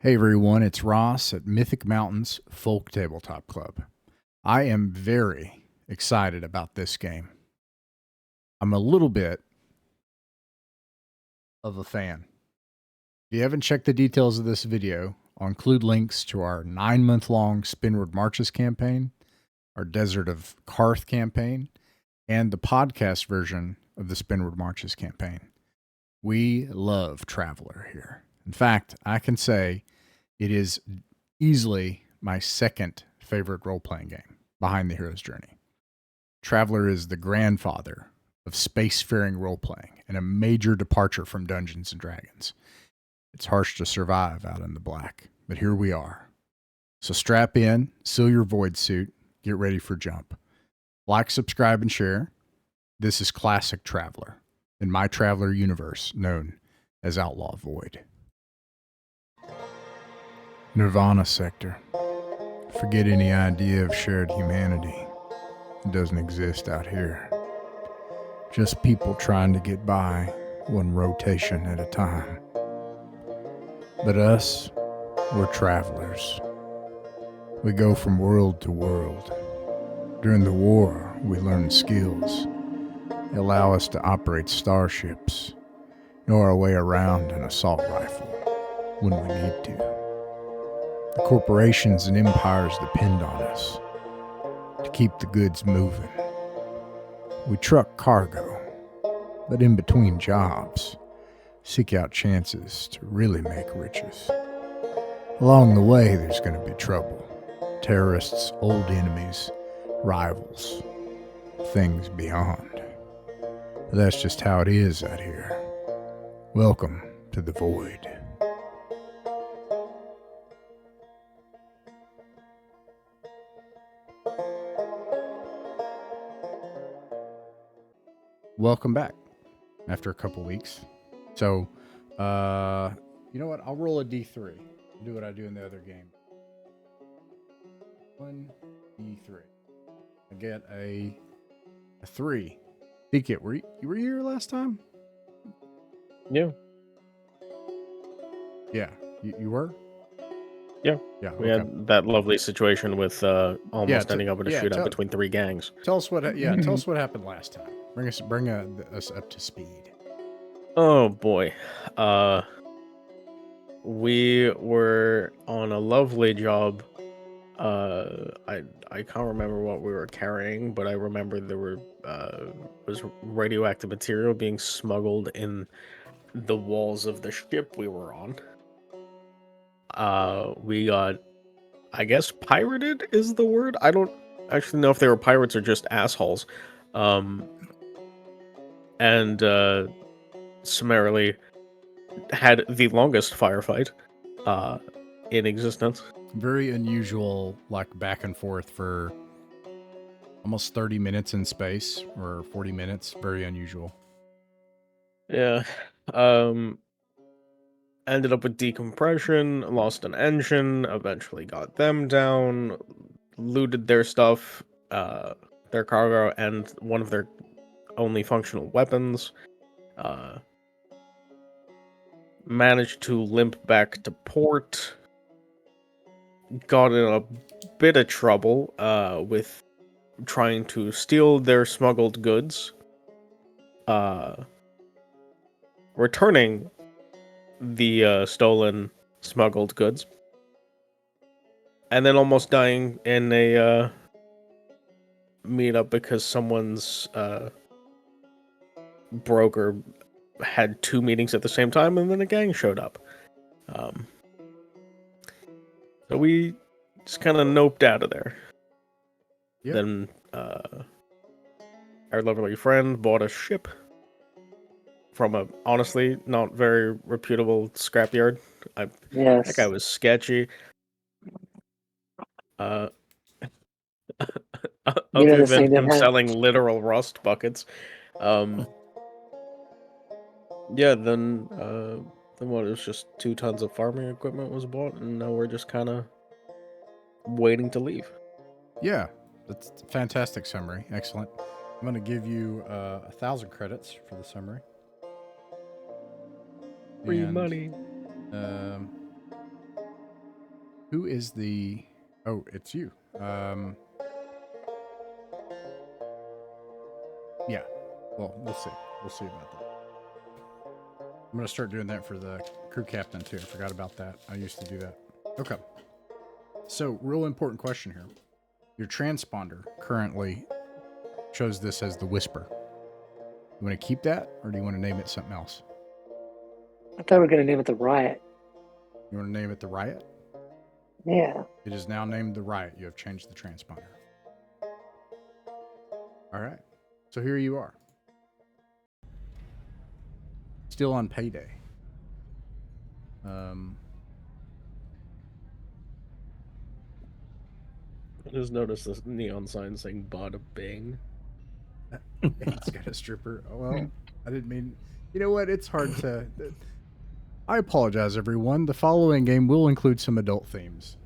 Hey everyone, it's Ross at Mythic Mountains Folk Tabletop Club. I am very excited about this game. I'm a little bit of a fan. If you haven't checked the details of this video, I'll include links to our 9-month-long Spinward Marches campaign, our Desert of Karth campaign, and the podcast version of the Spinward Marches campaign. We love Traveler here. In fact, I can say it is easily my second favorite role-playing game, behind the hero's journey. Traveler is the grandfather of spacefaring role-playing and a major departure from Dungeons & Dragons. It's harsh to survive out in the black, but here we are. So strap in, seal your void suit, get ready for jump. Like, subscribe, and share. This is classic Traveler, in my Traveler universe known as Outlaw Void. Nirvana Sector. Forget any idea of shared humanity. It doesn't exist out here. Just people trying to get by, one rotation at a time. But us, we're travelers. We go from world to world. During the war, we learn skills. They allow us to operate starships, know our way around an assault rifle when we need to. The corporations and empires depend on us to keep the goods moving. We truck cargo, but in between jobs, seek out chances to really make riches. Along the way, there's going to be trouble. Terrorists, old enemies, rivals, things beyond. But that's just how it is out here. Welcome to the Void. Welcome back after a couple weeks. So, you know what? I'll roll a D3. Do what I do in the other game. 1 D3. I get a 3. Beak, were you here last time? Yeah. Yeah. You were? Yeah. Yeah. We had that lovely situation with almost ending up in a shootout between 3 gangs. Tell us what happened last time. Bring us up to speed. Oh boy. We were on a lovely job. I can't remember what we were carrying, but I remember there was radioactive material being smuggled in the walls of the ship we were on. We got, I guess, pirated is the word. I don't actually know if they were pirates or just assholes. And summarily had the longest firefight in existence. Very unusual, like back and forth for almost 30 minutes in space, or 40 minutes. Very unusual. Yeah. Ended up with decompression, lost an engine, eventually got them down, looted their stuff, their cargo, and one of their only functional weapons. Managed to limp back to port. Got in a bit of trouble with trying to steal their smuggled goods. Returning the stolen smuggled goods. And then almost dying in a meetup because someone's broker had 2 meetings at the same time, and then a gang showed up. So we just kind of noped out of there. Yep. Then our lovely friend bought a ship from a honestly not very reputable scrapyard. Yes. That guy was sketchy. Other than him selling literal rust buckets. Yeah, then what, it was just 2 tons of farming equipment was bought, and now we're just kind of waiting to leave. Yeah, that's a fantastic summary. Excellent. I'm going to give you 1,000 credits for the summary. Free money. Who is the... Oh, it's you. Yeah. Well, we'll see. We'll see about that. I'm going to start doing that for the crew captain, too. I forgot about that. I used to do that. Okay. So, real important question here. Your transponder currently shows this as the Whisper. You want to keep that, or do you want to name it something else? I thought we were going to name it the Riot. You want to name it the Riot? Yeah. It is now named the Riot. You have changed the transponder. All right. So here you are. Still on payday. I just noticed this neon sign saying "Bada Bing." It's got a stripper. Well, I didn't mean... You know what? It's hard to... I apologize, everyone. The following game will include some adult themes.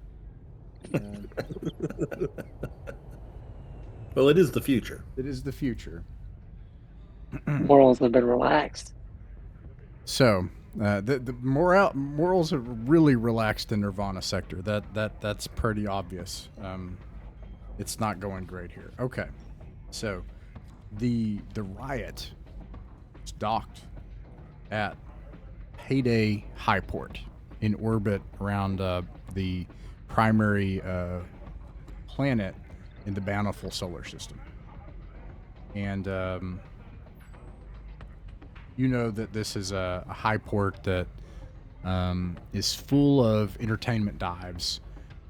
Well, it is the future. It is the future. Morals have been relaxed. So, the morals are really relaxed in Nirvana sector. That's pretty obvious. It's not going great here. Okay, so the Riot is docked at Payday Highport in orbit around the primary planet in the Bountiful solar system, and you know that this is a high port that is full of entertainment dives,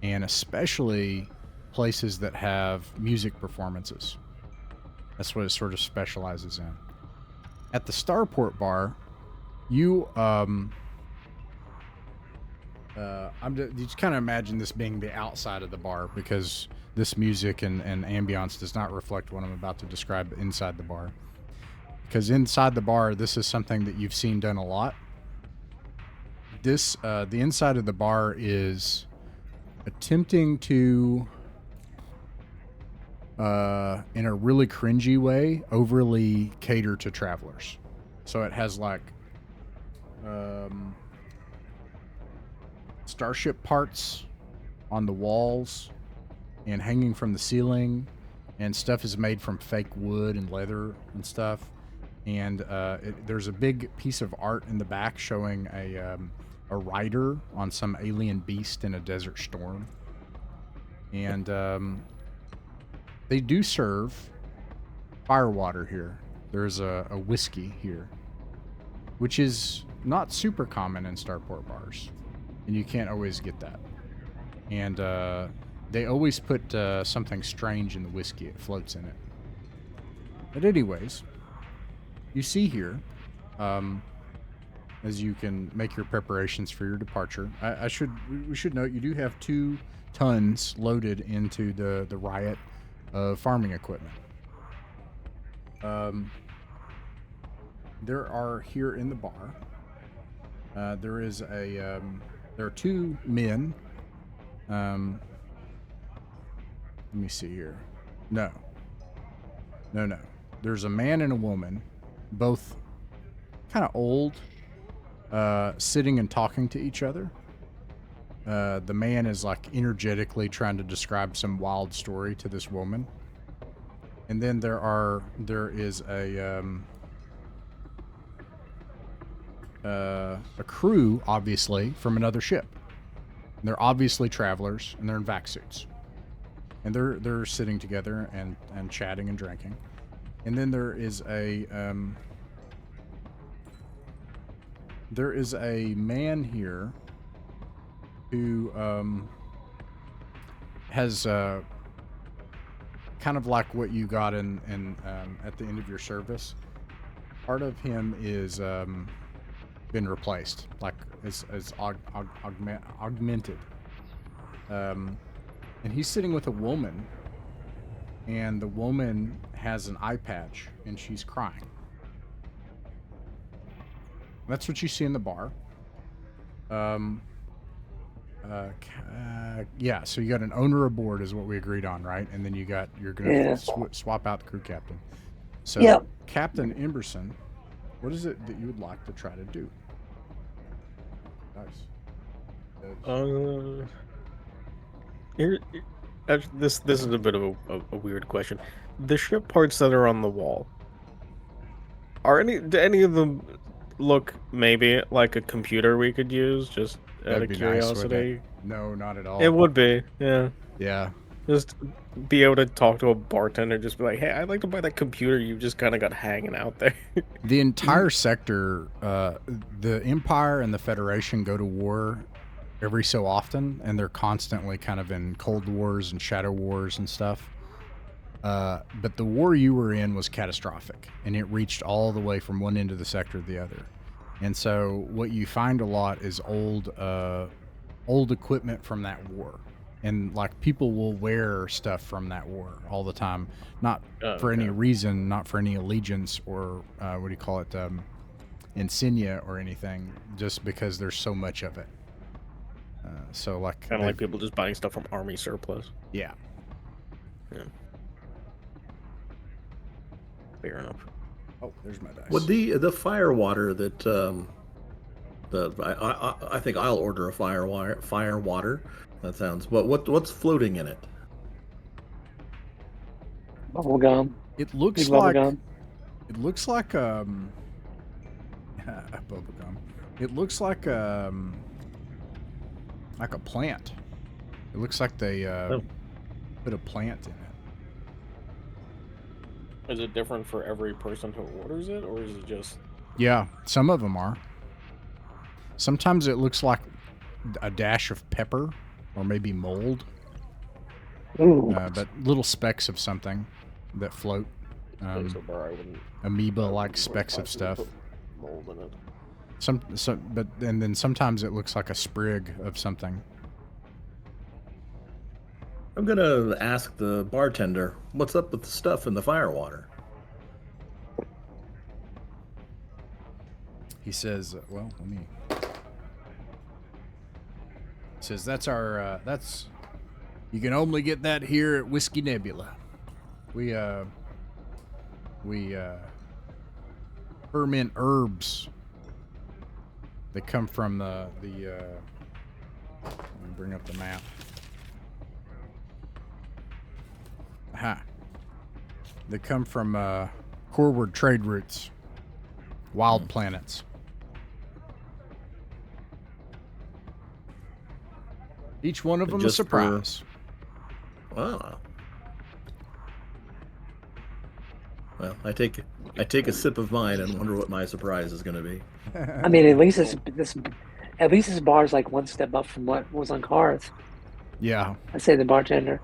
and especially places that have music performances. That's what it sort of specializes in. At the Starport bar, you just kind of imagine this being the outside of the bar, because this music and ambiance does not reflect what I'm about to describe inside the bar. Because inside the bar, this is something that you've seen done a lot. The inside of the bar is attempting to, in a really cringy way, overly cater to travelers. So it has like starship parts on the walls and hanging from the ceiling, and stuff is made from fake wood and leather and stuff. And there's a big piece of art in the back showing a rider on some alien beast in a desert storm. And they do serve firewater here. There's a whiskey here, which is not super common in Starport bars, and you can't always get that. And they always put something strange in the whiskey. It floats in it. But anyways, you see here, as you can make your preparations for your departure, we should note you do have 2 tons loaded into the Riot of farming equipment. There are here in the bar, there are 2 men. Let me see here. No. There's a man and a woman, both kind of old, sitting and talking to each other. The man is like energetically trying to describe some wild story to this woman. And then there is a crew, obviously, from another ship. And they're obviously travelers, and they're in vac suits. And they're sitting together and chatting and drinking. And then there is a man here who has kind of like what you got in at the end of your service. Part of him is been replaced, like is augmented. And he's sitting with a woman, and the woman has an eye patch, and she's crying. That's what you see in the bar. Yeah, so you got an owner aboard is what we agreed on, right? And then you're gonna swap out the crew captain. So, Yep. Captain Emberson, what is it that you would like to try to do? Nice. Here, this is a bit of a weird question. The ship parts that are on the wall, do any of them look maybe like a computer we could use? Just out That'd of be nice, wouldn't it? curiosity. No, not at all. It would be, yeah. Yeah. Just be able to talk to a bartender, just be like, "Hey, I'd like to buy that computer you just kind of got hanging out there." The entire sector, the Empire and the Federation go to war every so often, and they're constantly kind of in Cold Wars and Shadow Wars and stuff. But the war you were in was catastrophic, and it reached all the way from one end of the sector to the other. And so what you find a lot is old equipment from that war. And like people will wear stuff from that war all the time, not for any reason, not for any allegiance or what do you call it, insignia or anything, just because there's so much of it. So like kind of like people just buying stuff from army surplus. Yeah. Yeah. Fair enough. Oh, there's my dice. Would the fire water that I think I'll order a fire water. That sounds. What's floating in it? Bubble gum. It looks Big bubble like gum. it looks like a bubble gum. It looks like a plant. It looks like they put a plant in it. Is it different for every person who orders it, or is it just? Yeah, some of them are. Sometimes it looks like a dash of pepper or maybe mold, Ooh. but little specks of something that float. Amoeba-like specks of stuff. Mold in it. And then sometimes it looks like a sprig of something. I'm gonna ask the bartender what's up with the stuff in the fire water. He says, "Well, let me." He says, "That's our that's. You can only get that here at Whiskey Nebula. We ferment herbs. They come from the let me bring up the map. Aha. They come from coreward trade routes, wild planets. Each one of them a surprise." Wow. Well, I take a sip of mine and wonder what my surprise is going to be. I mean, at least this bar is like one step up from what was on Karth. Yeah. I say the bartender.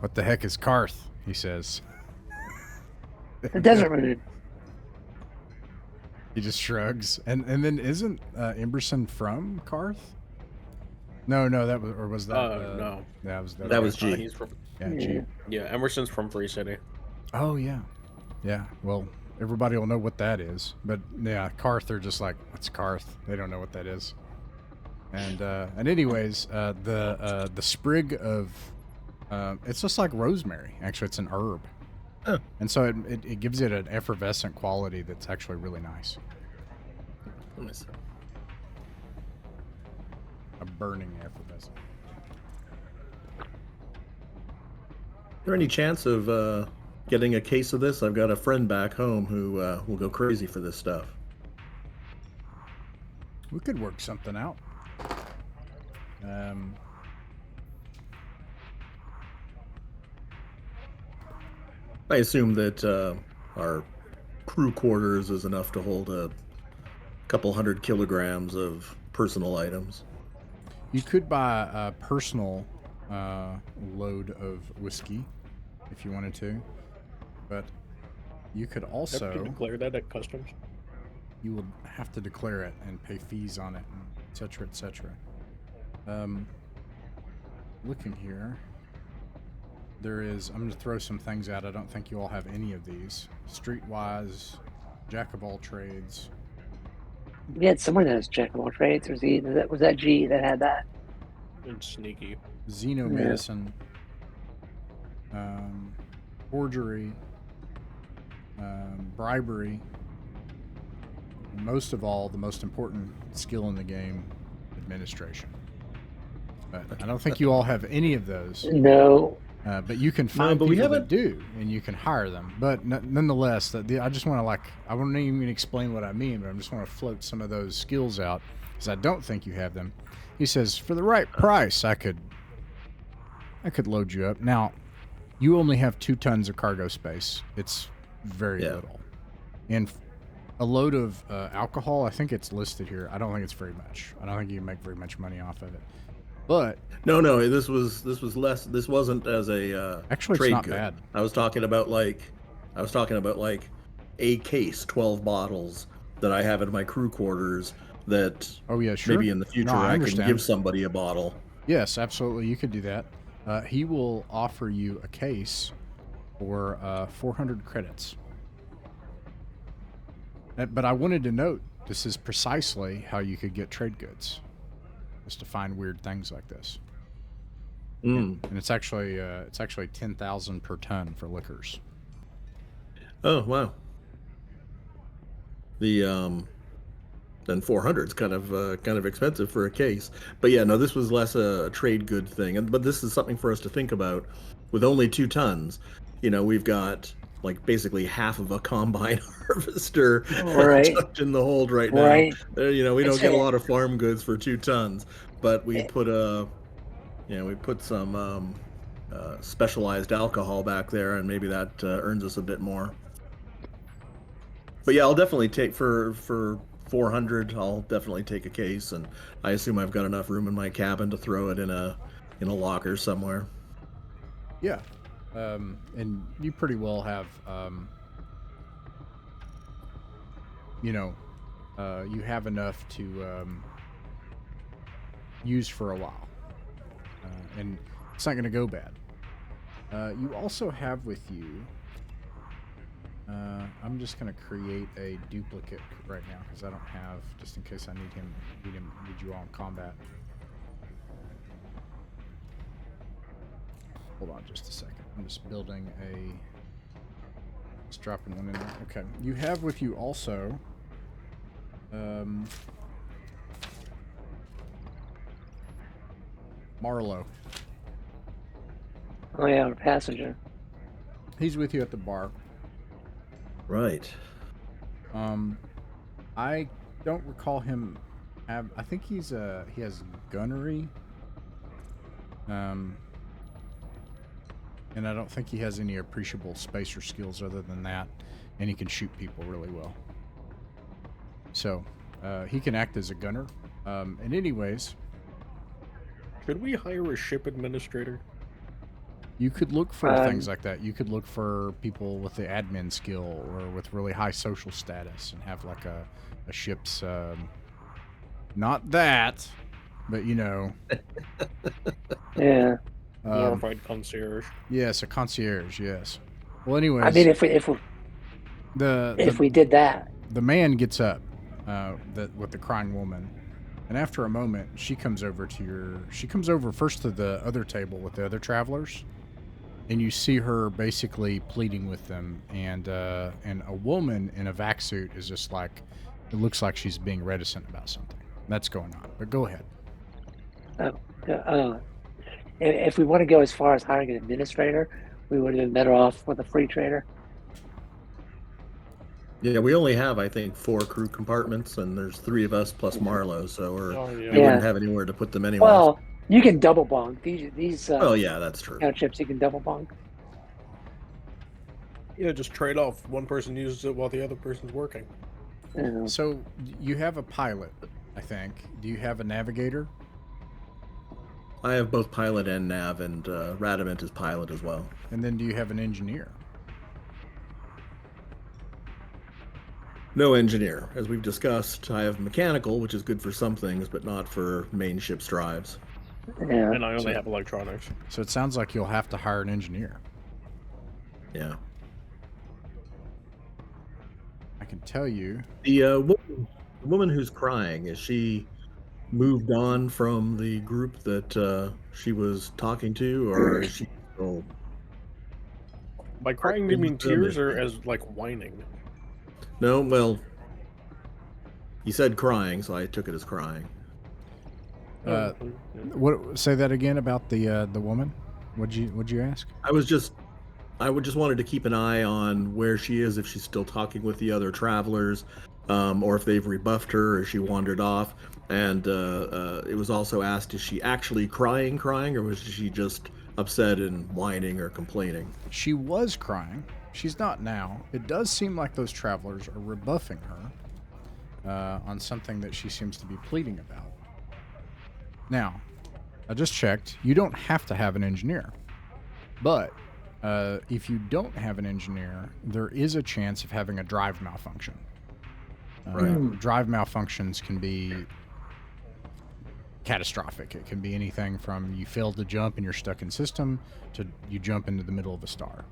What the heck is Karth? He says. The desert moon. He just shrugs. And then isn't Emberson from Karth? No, was that? No. That was G. He's from. Yeah, G. Yeah, Emerson's from Free City. Oh yeah, yeah. Well, everybody will know what that is, but yeah, Karth are just like, what's Karth? They don't know what that is. And anyways, the sprig of it's just like rosemary. Actually, it's an herb. Oh. And so it gives it an effervescent quality that's actually really nice. Let me see. A burning effervescent. Is there any chance of getting a case of this? I've got a friend back home who will go crazy for this stuff. We could work something out. I assume that our crew quarters is enough to hold a couple 100 kilograms of personal items. You could buy a personal load of whiskey if you wanted to, but you could also Have to declare that at customs. You will have to declare it and pay fees on it, etc., etc. Looking here, there is. I'm going to throw some things out. I don't think you all have any of these. Streetwise, jack of all trades. We had someone that was jack of all trades. Was that G that had that? It's sneaky. Xenomedicine, forgery, bribery. And most of all, the most important skill in the game, administration. But I don't think you all have any of those. No. But you can find but we people that haven't- do, and you can hire them. But nonetheless, I just want to I won't even explain what I mean, but I just want to float some of those skills out because I don't think you have them. He says, for the right price, I could load you up. Now, you only have 2 tons of cargo space. It's very little, and a load of alcohol. I think it's listed here. I don't think it's very much. I don't think you can make very much money off of it. But No, this was less. This wasn't as a actually, trade it's not good. bad. I was talking about like a case, 12 bottles that I have in my crew quarters. That Oh yeah, sure. maybe in the future No, I I can understand. give somebody a bottle. Yes, absolutely. You could do that. He will offer you a case for 400 credits. But I wanted to note this is precisely how you could get trade goods, is to find weird things like this. And it's actually 10,000 per ton for liquors. Oh wow. The then 400 is kind of expensive for a case. But yeah, no, this was less a trade good thing. But this is something for us to think about. With only 2 tons, we've got like basically half of a combine harvester Right. tucked in the hold right now. Right. We It's don't get a fair. lot of farm goods for 2 tons, but we put some specialized alcohol back there, and maybe that earns us a bit more. But yeah, I'll definitely take for 400. I'll definitely take a case, and I assume I've got enough room in my cabin to throw it in a locker somewhere. Yeah. And you pretty well have, you have enough to use for a while. And it's not going to go bad. You also have with you, I'm just going to create a duplicate right now because I don't have, just in case I need you all in combat. Hold on just a second. I'm just building just dropping one in there. Okay. You have with you also, Marlowe. Oh yeah, our passenger. He's with you at the bar. Right. I don't recall him I think he has gunnery. And I don't think he has any appreciable spacer skills other than that, and he can shoot people really well. So, he can act as a gunner. And anyways, Should we hire a ship administrator? you could look for things like that. You could look for people with the admin skill or with really high social status and have like a ship's, not that, but Yeah. Glorified concierge. yes, a concierge, yes. Well, anyways, I mean, if we did that, the man gets up with the crying woman, and after a moment she comes over first to the other table with the other travelers, and you see her basically pleading with them, and a woman in a vac suit is just like, it looks like she's being reticent about something that's going on. But go ahead. if we want to go as far as hiring an administrator, we would have been better off with a free trader. Yeah, we only have, I think, 4 crew compartments, and there's 3 of us plus Marlowe, so we Yeah. wouldn't have anywhere to put them anyway. Well, you can double bunk these. Oh yeah, that's true. Chips you can double bunk. Yeah, just trade off. One person uses it while the other person's working. So you have a pilot, I think. Do you have a navigator? I have both pilot and nav, and Radamant is pilot as well. And then do you have an engineer? No engineer. As we've discussed, I have mechanical, which is good for some things, but not for main ship's drives. Yeah. And I only have electronics. So it sounds like you'll have to hire an engineer. Yeah. I can tell you. The woman who's crying, is she moved on from the group that she was talking to, or is she still... By crying, do you mean tears or as like whining? No, well, you said crying, so I took it as crying. What? Say that again about the woman. What'd you ask? I would just wanted to keep an eye on where she is, if she's still talking with the other travelers, or if they've rebuffed her or she wandered off. And it was also asked, is she actually crying, or was she just upset and whining or complaining? She was crying. She's not now. It does seem like those travelers are rebuffing her on something that she seems to be pleading about. Now, I just checked. You don't have to have an engineer. But if you don't have an engineer, there is a chance of having a drive malfunction. Drive malfunctions can be catastrophic. It can be anything from you failed to jump and you're stuck in system to you jump into the middle of a star.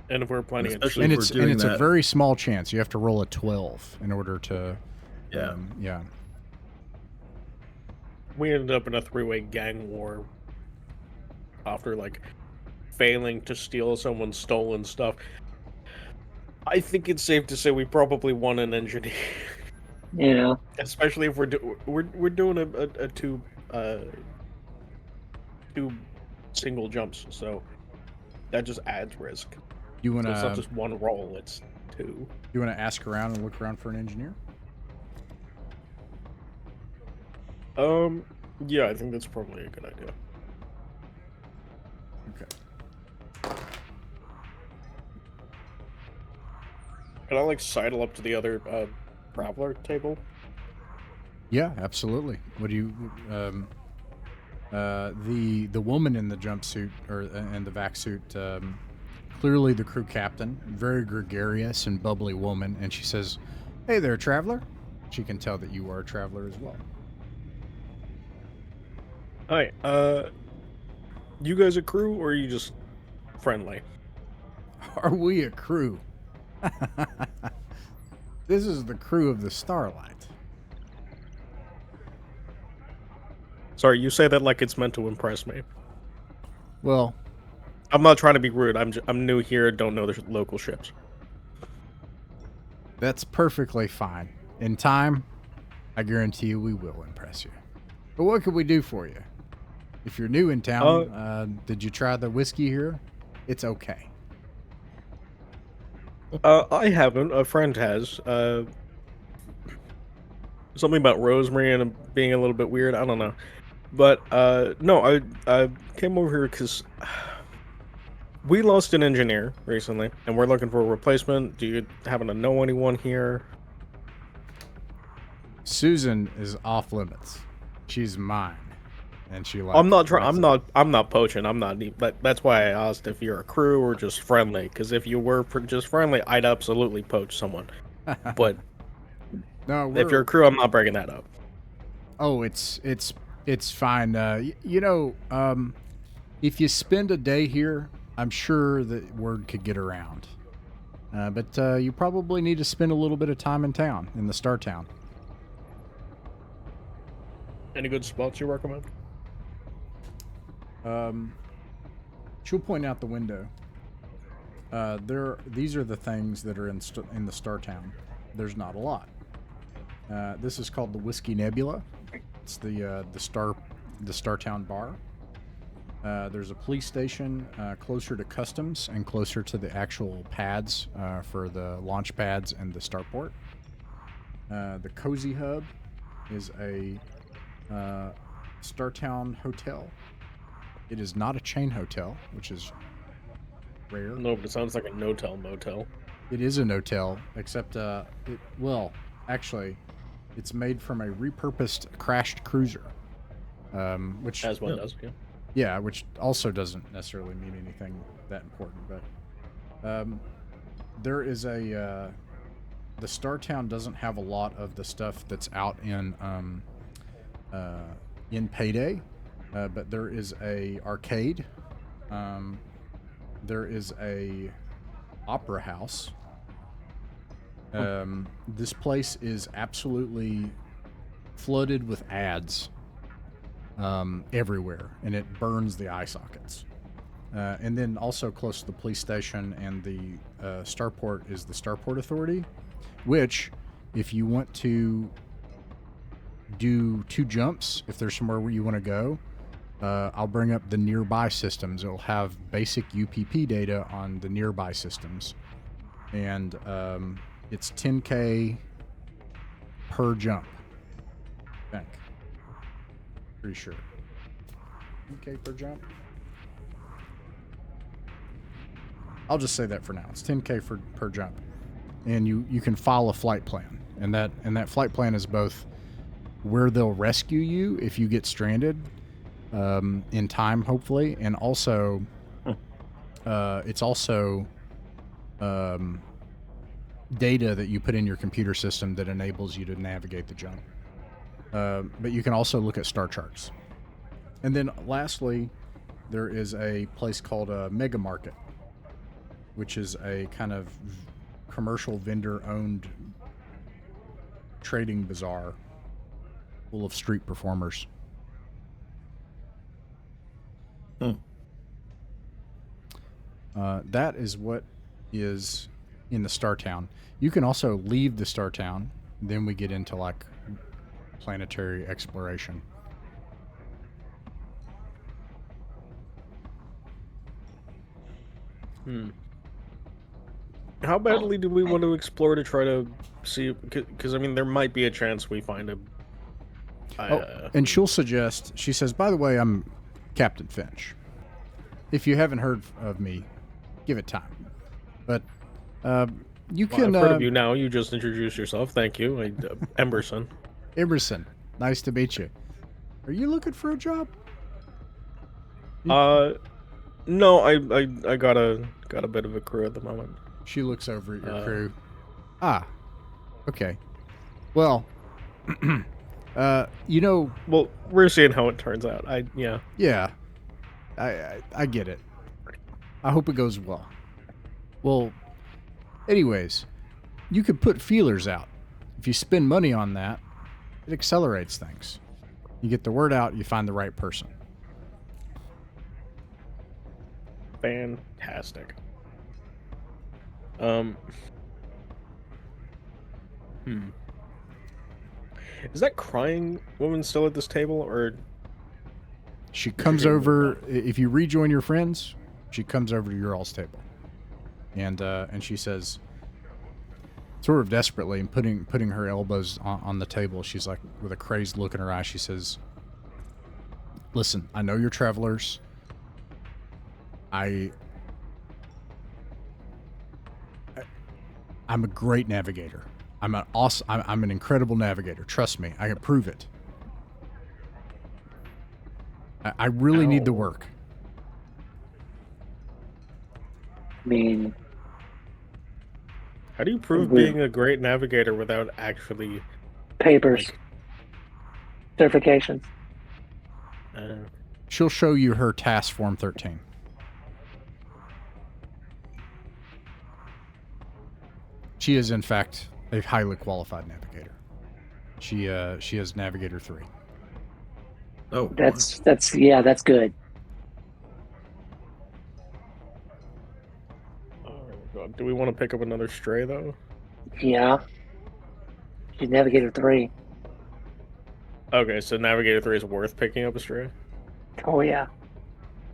And if we're planning Especially And if it's we're doing a that- very small chance. You have to roll a 12 in order to Yeah. yeah. we ended up in a 3-way gang war after like failing to steal someone's stolen stuff. I think it's safe to say we probably won an engineer, Yeah. especially if we're doing a two single jumps, so that just adds risk. You want So it's not to just one roll; it's two. ask around and look around for an engineer? Yeah, I think that's probably a good idea. Okay. Can I like sidle up to the other traveler table? Yeah, absolutely. What do you the woman in the jumpsuit or in the vac suit, clearly the crew captain, very gregarious and bubbly woman, and she says, "Hey there, traveler." She can tell that you are a traveler as well. Hi, you guys a crew or are you just friendly? Are we a crew? This is the crew of the Starlight. Sorry, you say that like it's meant to impress me. Well, I'm not trying to be rude. I'm new here. Don't know the local ships. that's perfectly fine. In time, I guarantee you we will impress you. But what can we do for you? If you're new in town, did you try the whiskey here? It's okay. I haven't. A friend has. Something about rosemary and being a little bit weird. I don't know. But no, I came over here because we lost an engineer recently, and we're looking for a replacement. Do you happen to know anyone here? Susan is off limits. She's mine, and she likes. I'm not trying. I'm not poaching. I'm not. That's why I asked if you're a crew or just friendly. Because if you were just friendly, I'd absolutely poach someone. But No, if you're a crew, I'm not breaking that up. Oh, it's fine. If you spend a day here, I'm sure that word could get around. But you probably need to spend a little bit of time in town, in the Star Town. Any good spots you recommend? She'll point out the window. These are the things that are in the Star Town. There's not a lot. This is called the Whiskey Nebula. It's the Startown bar. There's a police station closer to customs and closer to the actual pads for the launch pads and the starport. The Cozy Hub is a Startown hotel. It is not a chain hotel, which is rare. No, but it sounds like a no-tell motel. It is a no-tell, except actually, it's made from a repurposed crashed cruiser, which As one does, yeah. yeah, which also doesn't necessarily mean anything that important. But there is the Startown doesn't have a lot of the stuff that's out in Payday, but there is a arcade. There is a opera house. This place is absolutely flooded with ads everywhere, and it burns the eye sockets. And then also close to the police station and the starport is the Starport Authority, which, if you want to do 2 jumps, if there's somewhere where you want to go, I'll bring up the nearby systems. It'll have basic UPP data on the nearby systems. And it's 10K per jump. I think. Pretty sure. 10K per jump? I'll just say that for now. It's 10K per jump. And you can file a flight plan. And that flight plan is both where they'll rescue you if you get stranded in time, hopefully, and also it's also data that you put in your computer system that enables you to navigate the jump. But you can also look at star charts. And then lastly, there is a place called a Mega Market, which is a kind of commercial vendor-owned trading bazaar full of street performers. That is what is in the Star Town. You can also leave the Star Town. Then we get into like planetary exploration. How badly do we want to explore to try to see? Because I mean, there might be a chance we find a. And she'll suggest. She says, "By the way, I'm Captain Finch. If you haven't heard of me, give it time. But you can." I've heard of you now. You just introduced yourself. Thank you, Emerson. Emerson, nice to meet you. Are you looking for a job? No, I got a bit of a crew at the moment. She looks over at your crew. Ah, okay. Well, you know. Well, we're seeing how it turns out. Yeah, I get it. I hope it goes well. Well, anyways, you could put feelers out. If you spend money on that, it accelerates things. You get the word out, you find the right person. Fantastic. Is that crying woman still at this table, or she comes over? If you rejoin your friends, she comes over to your all's table, and she says, sort of desperately, and putting her elbows on the table, she's like, with a crazed look in her eye, she says, "Listen, I know you're travelers. I'm a great navigator. I'm an incredible navigator. Trust me, I can prove it. I really need the work." I mean, how do you prove being a great navigator without actually papers, certifications? She'll show you her task form 13. She is, in fact, a highly qualified navigator. She has Navigator 3. Oh, That's good. Oh God, do we want to pick up another stray though? Yeah. She's Navigator 3. Okay, so Navigator 3 is worth picking up a stray? Oh yeah.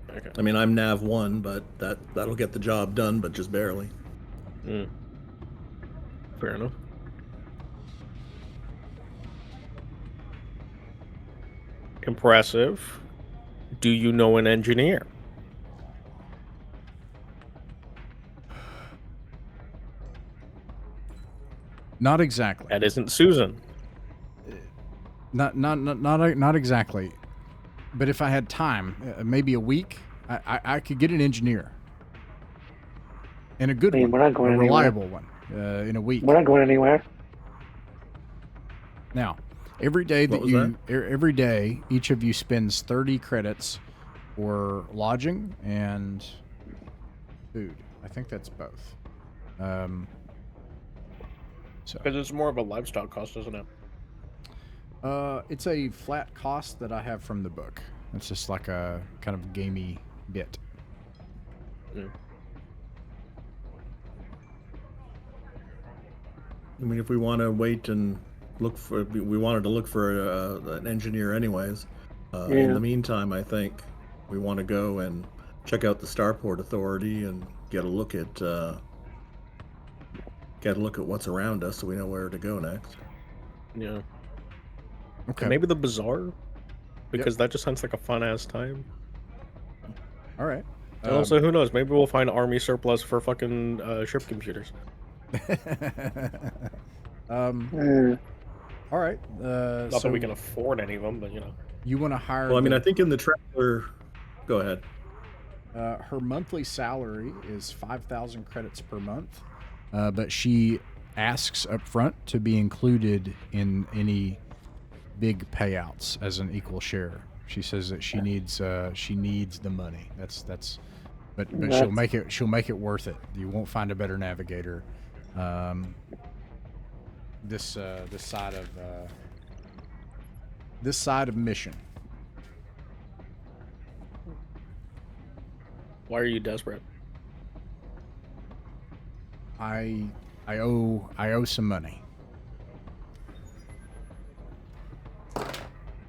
Okay. I mean, I'm Nav 1, but that'll get the job done, but just barely. Fair enough. Impressive. Do you know an engineer? Not exactly. That isn't Susan. Not exactly. But if I had time, maybe a week, I could get an engineer. And a good one, we're not going a anywhere. reliable one, in a week. We're not going anywhere. Now, every day What every day, each of you spends 30 credits for lodging and food. I think that's both. So Because it's more of a livestock cost, isn't it? it's a flat cost that I have from the book. It's just like a kind of gamey bit. I mean, if we want to wait and We wanted to look for an engineer, anyways. In Yeah. the meantime, I think we want to go and check out the Starport Authority and get a look at what's around us, so we know where to go next. Yeah. Okay. Maybe the bazaar, because that just sounds like a fun ass time. All right. And also, who knows? Maybe we'll find army surplus for fucking ship computers. All right. Not So that we can afford any of them, but you know. you want to hire? Well, I mean, I think in the trailer. Go ahead. Her monthly salary is 5,000 credits per month, but she asks up front to be included in any big payouts as an equal share. She says that she needs the money. But she'll make it worth it. You won't find a better navigator. This side of mission. Why are you desperate? I owe some money.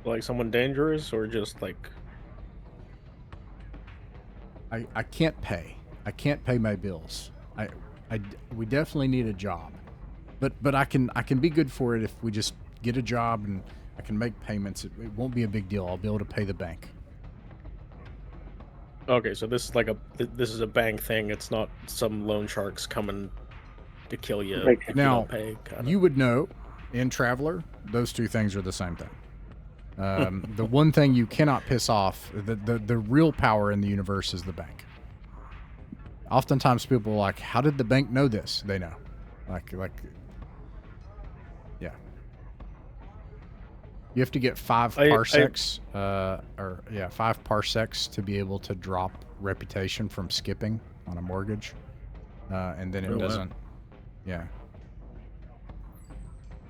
Like someone dangerous, or just like? I can't pay. I can't pay my bills. We definitely need a job, but I can be good for it if we just get a job and I can make payments. It won't be a big deal. I'll be able to pay the bank. Okay, so this is a bank thing. It's not some loan sharks coming to kill you Like, if now, you don't pay. Kinda. You would know, in Traveler, those two things are the same thing. The one thing you cannot piss off, the real power in the universe is the bank. Oftentimes people are like, how did the bank know this? They know. Like, yeah. You have to get 5 parsecs, 5 parsecs to be able to drop reputation from skipping on a mortgage. And then it doesn't. Yeah.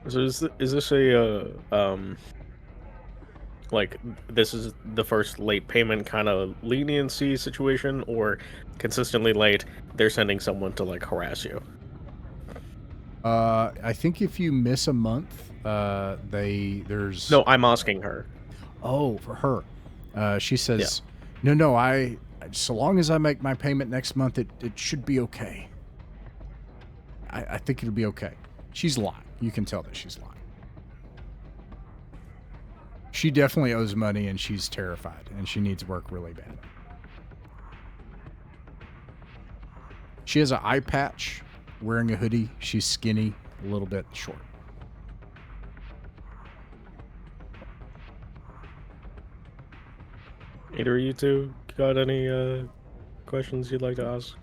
So is this a like this is the first late payment kind of leniency situation, or consistently late they're sending someone to like harass you? I think if you miss a month, there's No, I'm asking her. Oh, for her. She says, no, I so long as I make my payment next month, it should be okay. I think it'll be okay. She's lying. You can tell that she's lying. She definitely owes money, and she's terrified, and she needs work really bad. She has an eye patch, wearing a hoodie. She's skinny, a little bit short. Either of you two got any questions you'd like to ask?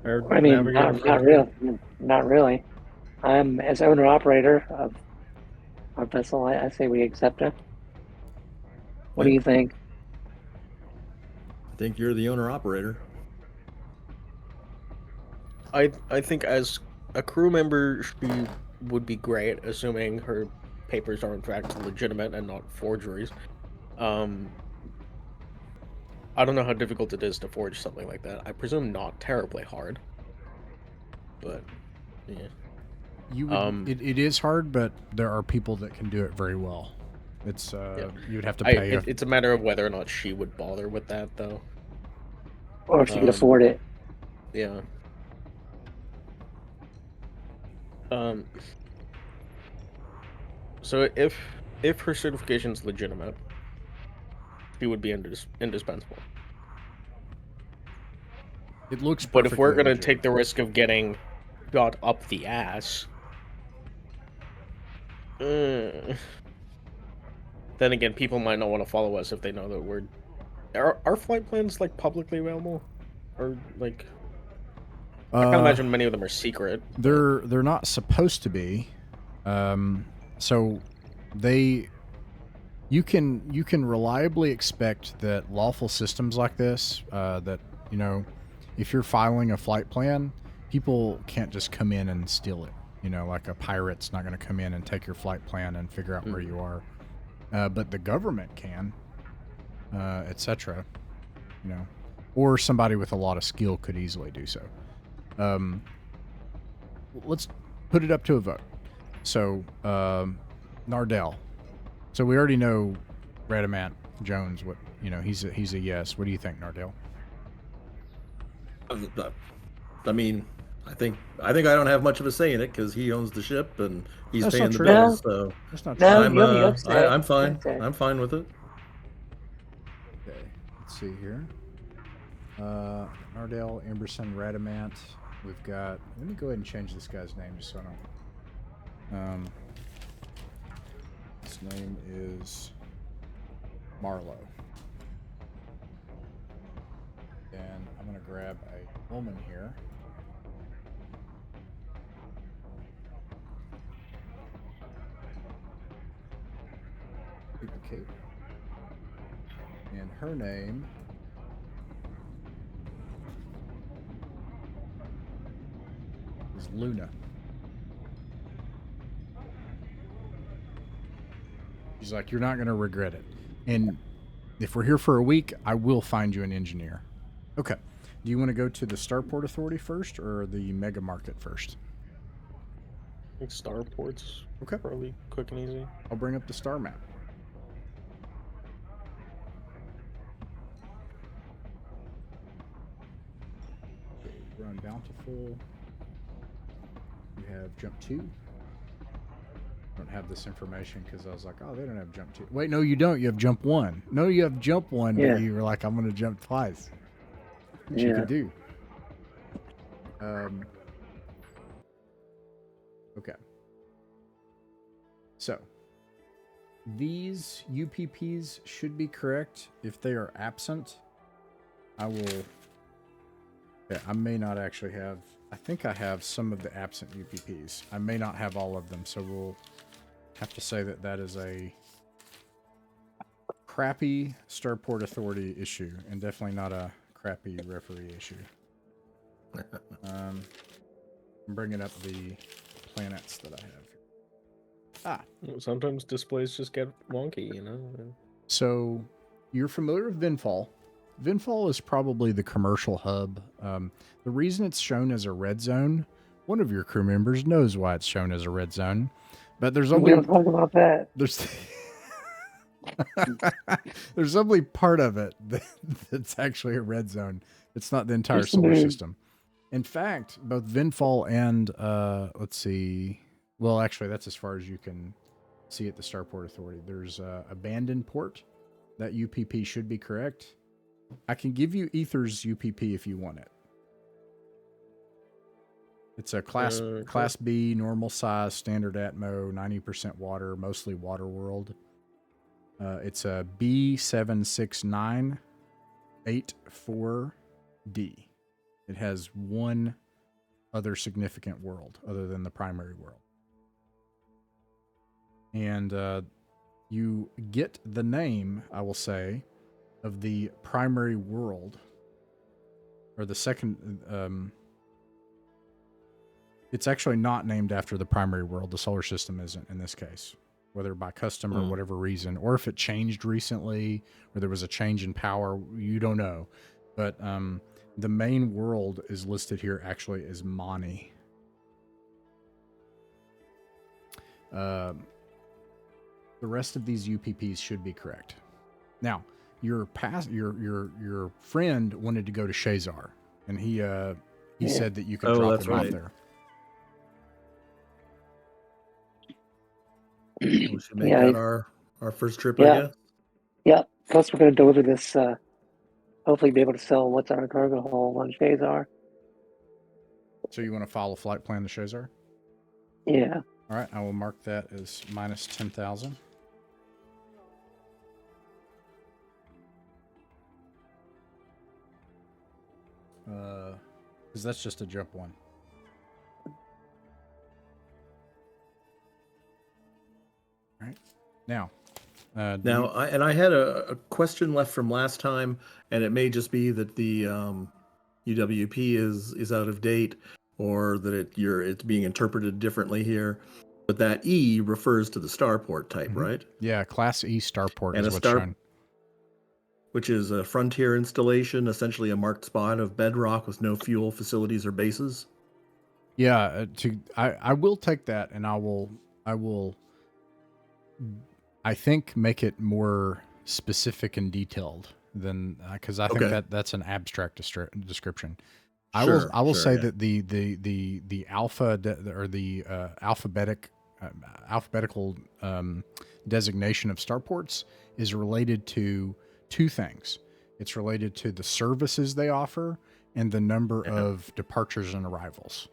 Or I mean, navigate? not really. As owner operator of our vessel, I say we accept it. What do you think? I think you're the owner operator. I think as a crew member, she would be great, assuming her papers are in fact legitimate and not forgeries. I don't know how difficult it is to forge something like that. I presume not terribly hard. But yeah. It is hard, but there are people that can do it very well. It's you would have to pay. It's a matter of whether or not she would bother with that, though. Or if she could afford it. Yeah. So if her certification is legitimate, she would be indispensable. It looks. But if we're gonna legitimate. take the risk of getting got up the ass, then again, people might not want to follow us if they know that we're. Are our flight plans like publicly available, or like? I can't imagine many of them are secret. They're not supposed to be. So you can reliably expect that lawful systems like this, that if you're filing a flight plan, people can't just come in and steal it. Like a pirate's not going to come in and take your flight plan and figure out where you are. But the government can, etc. Or somebody with a lot of skill could easily do so. Let's put it up to a vote. So Nardell. So we already know Radamant Jones. What he's a yes. What do you think, Nardell? I mean, I think I don't have much of a say in it because he owns the ship and he's That's paying not the true. bills. So That's not No, true. you have say. I'm fine. You have say. I'm fine with it. Okay, let's see here. Nardell, Emberson, Radamant. We've got. Let me go ahead and change this guy's name just so I don't. His name is Marlowe. And I'm gonna grab a woman here. Duplicate. And her name is Luna. She's like, you're not going to regret it. And if we're here for a week, I will find you an engineer. Okay. Do you want to go to the Starport Authority first or the Mega Market first? I think Starport's Okay. probably quick and easy. I'll bring up the star map. Okay, run Bountiful. You have Jump 2. I don't have this information because I was like, oh, they don't have Jump 2. Wait, no, you don't. You have Jump 1. No, you have Jump 1, Yeah. but you were like, I'm going to jump twice. Which you Yeah. could do. Okay. So, these UPPs should be correct. If they are absent, I will... Yeah, I may not actually have... I think I have some of the absent UPPs. I may not have all of them, so we'll have to say that that is a crappy Starport Authority issue, and definitely not a crappy referee issue. I'm bringing up the planets that I have here. Sometimes displays just get wonky, So, you're familiar with Vinfall. Vinfall is probably the commercial hub. The reason it's shown as a red zone, one of your crew members knows why it's shown as a red zone, but there's We only don't talk about that. there's only part of it that's actually a red zone. It's not the entire Just solar move. system. In fact, both Vinfall and let's see. Well, actually, that's as far as you can see at the Starport Authority. There's Abandoned Port. That UPP should be correct. I can give you Ether's UPP if you want it. It's a class B, normal size, standard Atmo, 90% water, mostly water world. It's a B76984D. It has one other significant world other than the primary world. And you get the name, I will say, of the primary world, or the second. It's actually not named after the primary world. The solar system isn't in this case, whether by custom or whatever reason, or if it changed recently, or there was a change in power, you don't know. But the main world is listed here actually as Mani. The rest of these UPPs should be correct. Now, your friend wanted to go to Shazer, and he said that you could drop that's him off right. there. We should make Yeah, that our first trip, Yeah. I guess. Yeah. Plus, we're going to deliver this. Hopefully, be able to sell what's on our cargo hold on Shazer. So you want to follow flight plan to Shazer? Yeah. All right, I will mark that as minus 10,000. Because that's just a jump one. All right. Now. I had a question left from last time, and it may just be that the UWP is out of date, or that it's being interpreted differently here. But that E refers to the starport type, right? Yeah, Class E starport And is a what's shown. Which is a frontier installation, essentially a marked spot of bedrock with no fuel facilities or bases. Yeah, I will take that, and I will I think make it more specific and detailed than because I think Okay. that's an abstract description. Sure, I will sure, say yeah. that the alpha or the alphabetical designation of starports is related to two things. It's related to the services they offer and the number of departures and arrivals.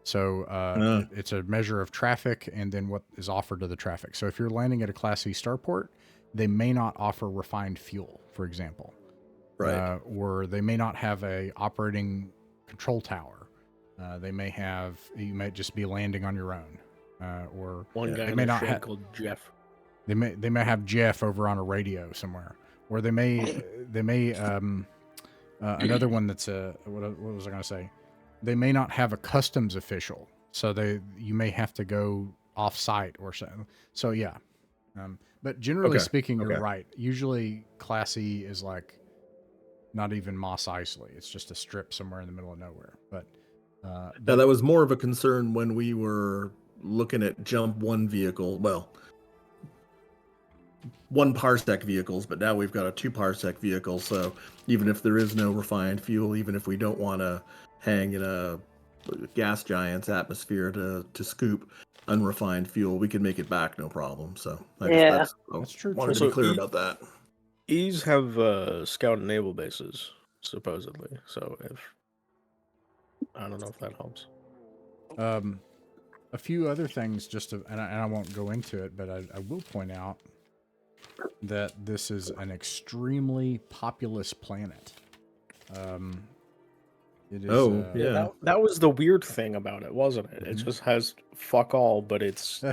So it's a measure of traffic and then what is offered to the traffic. So if you're landing at a Class C starport, they may not offer refined fuel, for example. Right. Or they may not have a operating control tower. You might just be landing on your own. Or One guy they in may a not shed have, called Jeff. they may have Jeff over on a radio somewhere. Or they may another one that's what was I going to say? They may not have a customs official, so you may have to go off site or something. So yeah, but generally speaking, you're right. Usually, Class E is like not even Mos Eisley. It's just a strip somewhere in the middle of nowhere. But Now that was more of a concern when we were looking at Jump 1 vehicle. Well, 1 parsec vehicles, but now we've got a 2 parsec vehicle. So even if there is no refined fuel, even if we don't want to hang in a gas giant's atmosphere to scoop unrefined fuel, we can make it back no problem. So I guess that's true. Wanted to be clear about that. E's have scout and naval bases supposedly. So if I don't know if that helps. A few other things, and I won't go into it, but I will point out that this is an extremely populous planet. It is. That was the weird thing about it, wasn't it? It just has fuck all, but it's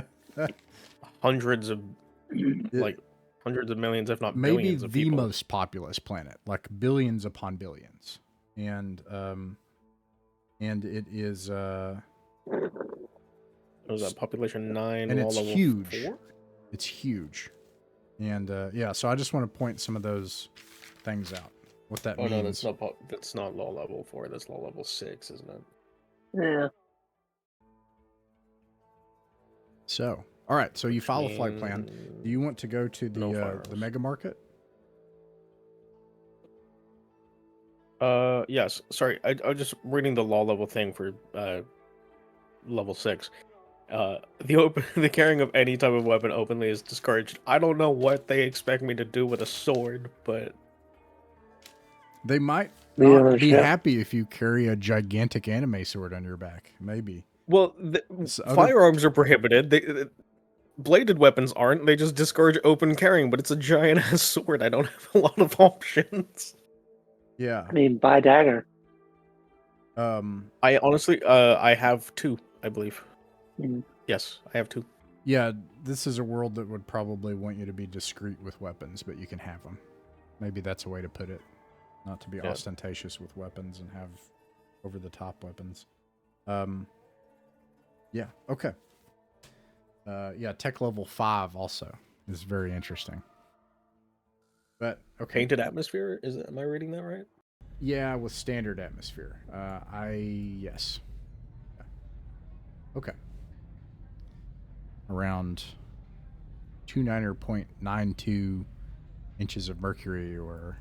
hundreds of millions, if not maybe billions of the people. most populous planet, like billions upon billions, and it is. It was that population 9, and it's level huge. 4? It's huge, and so I just want to point some of those things out. What that means. No, that's not low level 4. That's low level 6, isn't it? Yeah. So, all right. So you follow flight plan. Do you want to go to the mega market? Yes. Sorry, I was just reading the law level thing for level 6. The carrying of any type of weapon openly is discouraged. I don't know what they expect me to do with a sword, but they might not be happy if you carry a gigantic anime sword on your back. Maybe. Well, firearms are prohibited. Bladed weapons aren't. They just discourage open carrying, but it's a giant ass sword. I don't have a lot of options. Yeah. I mean, buy a dagger. I honestly, I have 2, I believe. Mm. Yes, I have 2. Yeah, this is a world that would probably want you to be discreet with weapons, but you can have them. Maybe that's a way to put it. Not to be ostentatious with weapons and have over-the-top weapons. Yeah, okay. Tech level 5 also is very interesting. But, okay. Painted atmosphere? Am I reading that right? Yeah, with standard atmosphere. Yes. Yeah. Okay. Around 29.92 inches of mercury or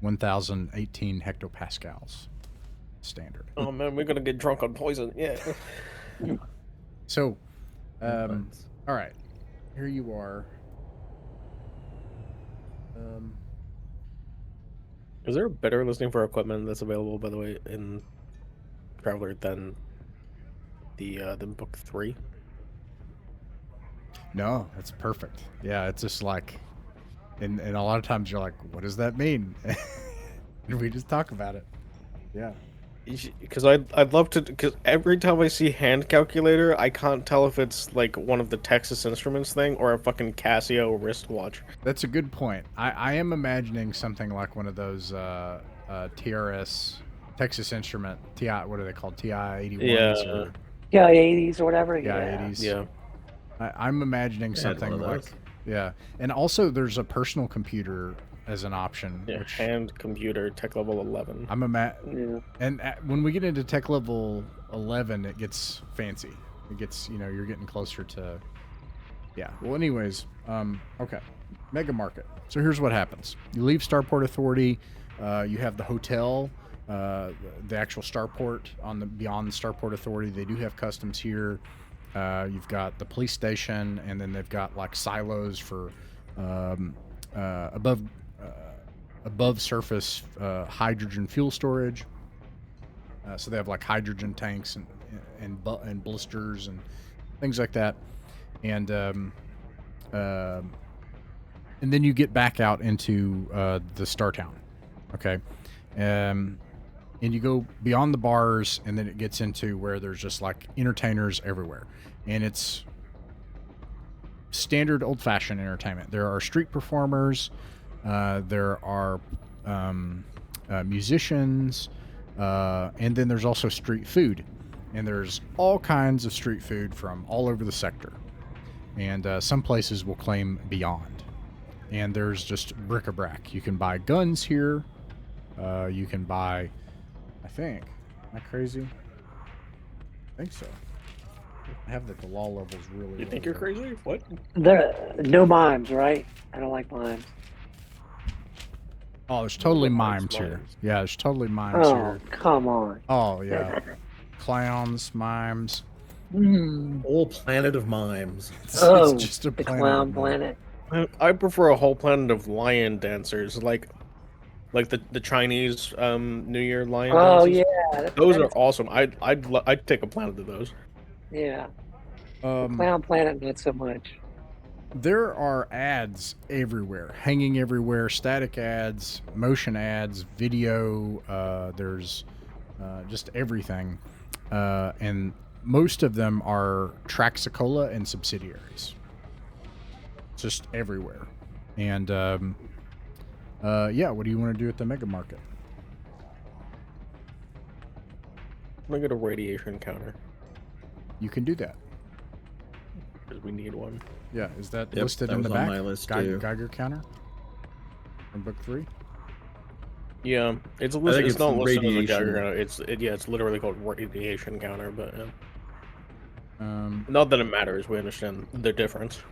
1,018 hectopascals. Standard. Oh man, we're gonna get drunk on poison. Yeah. So, all right. Here you are. Is there a better listing for equipment that's available, by the way, in Traveler than book 3? No, that's perfect. Yeah, it's just like, and a lot of times you're like, what does that mean? And we just talk about it. Yeah. Because I'd love to, because every time I see hand calculator, I can't tell if it's like one of the Texas Instruments thing or a fucking Casio wristwatch. That's a good point. I am imagining something like one of those TRS Texas Instrument what are they called? TI-81s or TI-80s or whatever. Yeah, 80s. Yeah. I'm imagining something like and also there's a personal computer as an option. Yeah, which, hand computer, tech level 11. And when we get into tech level 11, it gets fancy. It gets, you're getting closer to. Yeah. Well, anyways, Okay. Mega Market. So here's what happens. You leave Starport Authority. You have the hotel, the actual Starport beyond the Starport Authority. They do have customs here. You've got the police station, and then they've got like silos for above surface hydrogen fuel storage. So they have like hydrogen tanks and blisters and things like that. And then you get back out into the Star Town. Okay. And you go beyond the bars, and then it gets into where there's just like entertainers everywhere. And it's standard old-fashioned entertainment. There are street performers. There are musicians. And then there's also street food. And there's all kinds of street food from all over the sector. And some places will claim beyond. And there's just bric-a-brac. You can buy guns here. You can buy, I think, am I crazy? I think so. I have the law levels really You low think you're here. crazy? What? There, no mimes, right? I don't like mimes. Oh, there's totally Nobody likes mimes here. mimes. Yeah, there's totally mimes Oh, here. come on. Oh, yeah. Clowns, mimes. Whole planet of mimes. It's Oh, just a the planet clown of planet. I prefer a whole planet of lion dancers, like the Chinese New Year lion Oh dances. yeah, Those that are is- awesome. I'd take a planet of those. yeah. mimes. Clown planet, not so much. There are ads everywhere, hanging everywhere, static ads, motion ads, video, there's just everything. And most of them are Traxicola and subsidiaries. Just everywhere. And yeah, what do you want to do at the Mega Market? I'm gonna get a radiation counter You can do that. because we need one. Yeah, is that Yep, listed that in the was on back? my list, too. Geiger counter? From book 3? Yeah, it's listed. think It's it's not listed as a radiation. Geiger counter. It's literally called radiation counter. But Um, not that it matters. We understand the difference.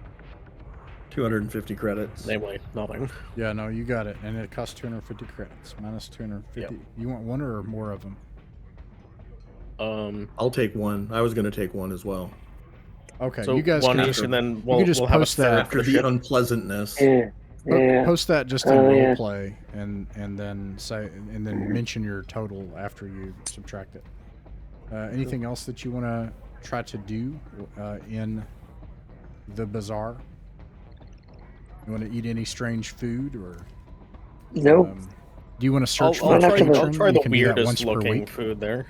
250 credits. Namely, nothing. yeah, no, you got it. And it costs 250 credits. Minus 250. Yep. You want one or more of them? I'll take one. I was going to take one as well. Okay, So you guys one can each, just, and then can we'll just have a post that third After for the ship. unpleasantness. Yeah, yeah. post that just in Oh, yeah. roleplay, and then mention your total after you subtract it. Anything else that you want to try to do in the bazaar? You want to eat any strange food, or Nope. do you want to search I'll for a try- patron? I'll try You the can do that once weirdest per looking week. food there.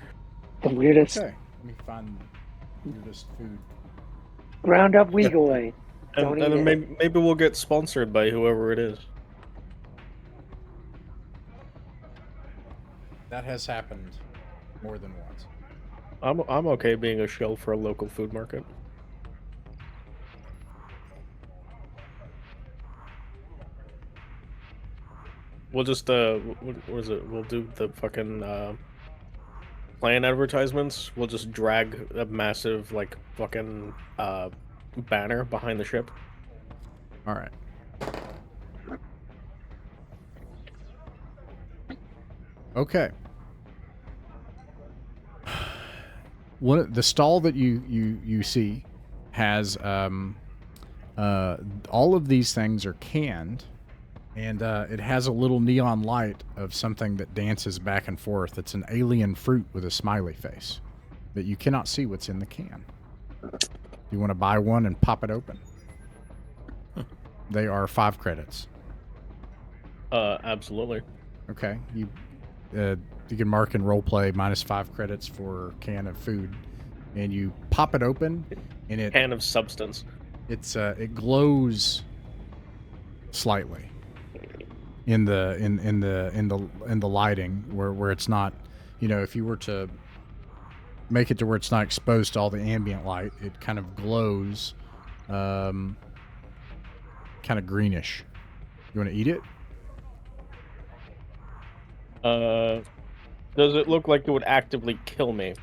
The weirdest Okay, let me find the weirdest food. ground up week away. And, Don't and eat then it. maybe we'll get sponsored by whoever it is. That has happened more than once. I'm okay being a shill for a local food market. We'll just what is it? We'll do the fucking plan advertisements. We'll just drag a massive like fucking banner behind the ship. All right. Okay. The stall that you see has all of these things are canned, and it has a little neon light of something that dances back and forth. It's an alien fruit with a smiley face, but you cannot see what's in the can. You want to buy one and pop it open? They are 5 credits. Absolutely. Okay, you can mark in roleplay -5 credits for can of food, and you pop it open, and it Can of substance. it glows slightly in the lighting where it's not, if you were to make it to where it's not exposed to all the ambient light, it kind of glows kind of greenish. You want to eat it? Does it look like it would actively kill me?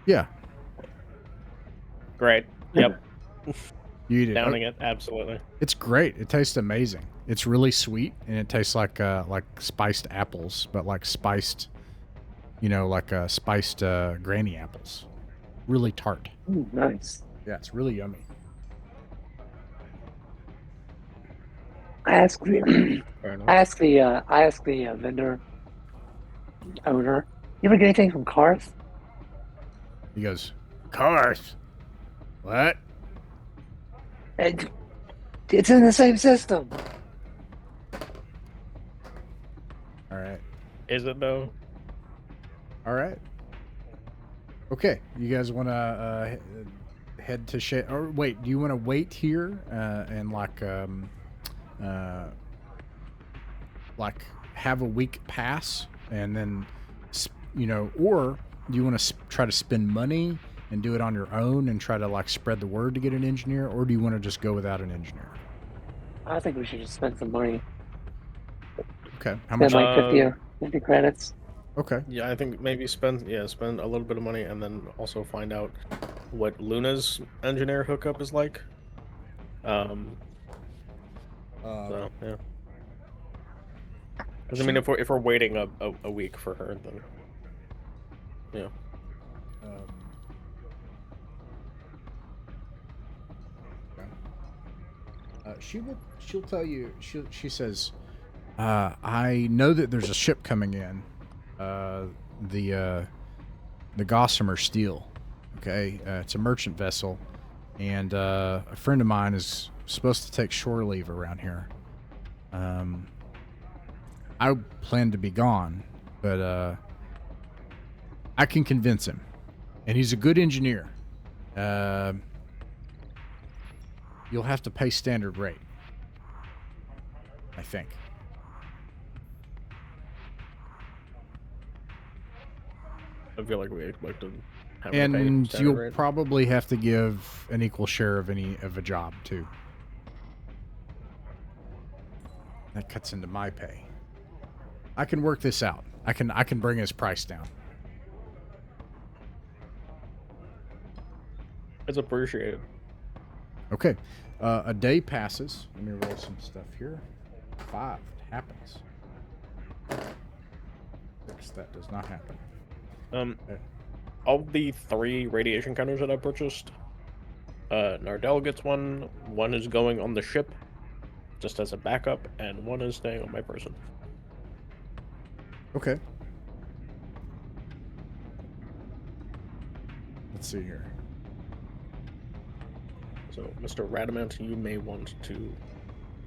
Yeah. Great. Yep. You eat it. Downing it, absolutely. It's great. It tastes amazing. It's really sweet, and it tastes like spiced apples, but like spiced, like spiced granny apples. Really tart. Ooh, nice. Yeah, it's really yummy. I asked the Fair enough. I asked the vendor owner, "You ever get anything from Karth?" He goes, Karth. What? It's in the same system. All right. Is it though? All right. Okay. You guys want to head to Shazer? Or wait, do you want to wait here and like have a week pass and then, or do you want to try to spend money and do it on your own and try to like spread the word to get an engineer, or do you want to just go without an engineer? I think we should just spend some money. Okay. How Spend much? like 50 credits. Okay. Yeah, I think maybe spend a little bit of money and then also find out what Luna's engineer hookup is like. So yeah. Because I mean, if we're waiting a week for her, then yeah. She'll tell you. She says, I know that there's a ship coming in. The Gossamer Steel. Okay, it's a merchant vessel, and a friend of mine is supposed to take shore leave around here. I plan to be gone, but I can convince him, and he's a good engineer. You'll have to pay standard rate, I think. I feel like we expected. And you'll probably have to give an equal share of a job too. That cuts into my pay. I can work this out. I can bring his price down. It's appreciated. Okay. A day passes. Let me roll some stuff here. 5. It happens. 6. That does not happen. Of the 3 radiation counters that I purchased, Nardell gets one. 1 is going on the ship, just as a backup, and 1 is staying on my person. Okay. Let's see here. So, Mr. Radamant, you may want to...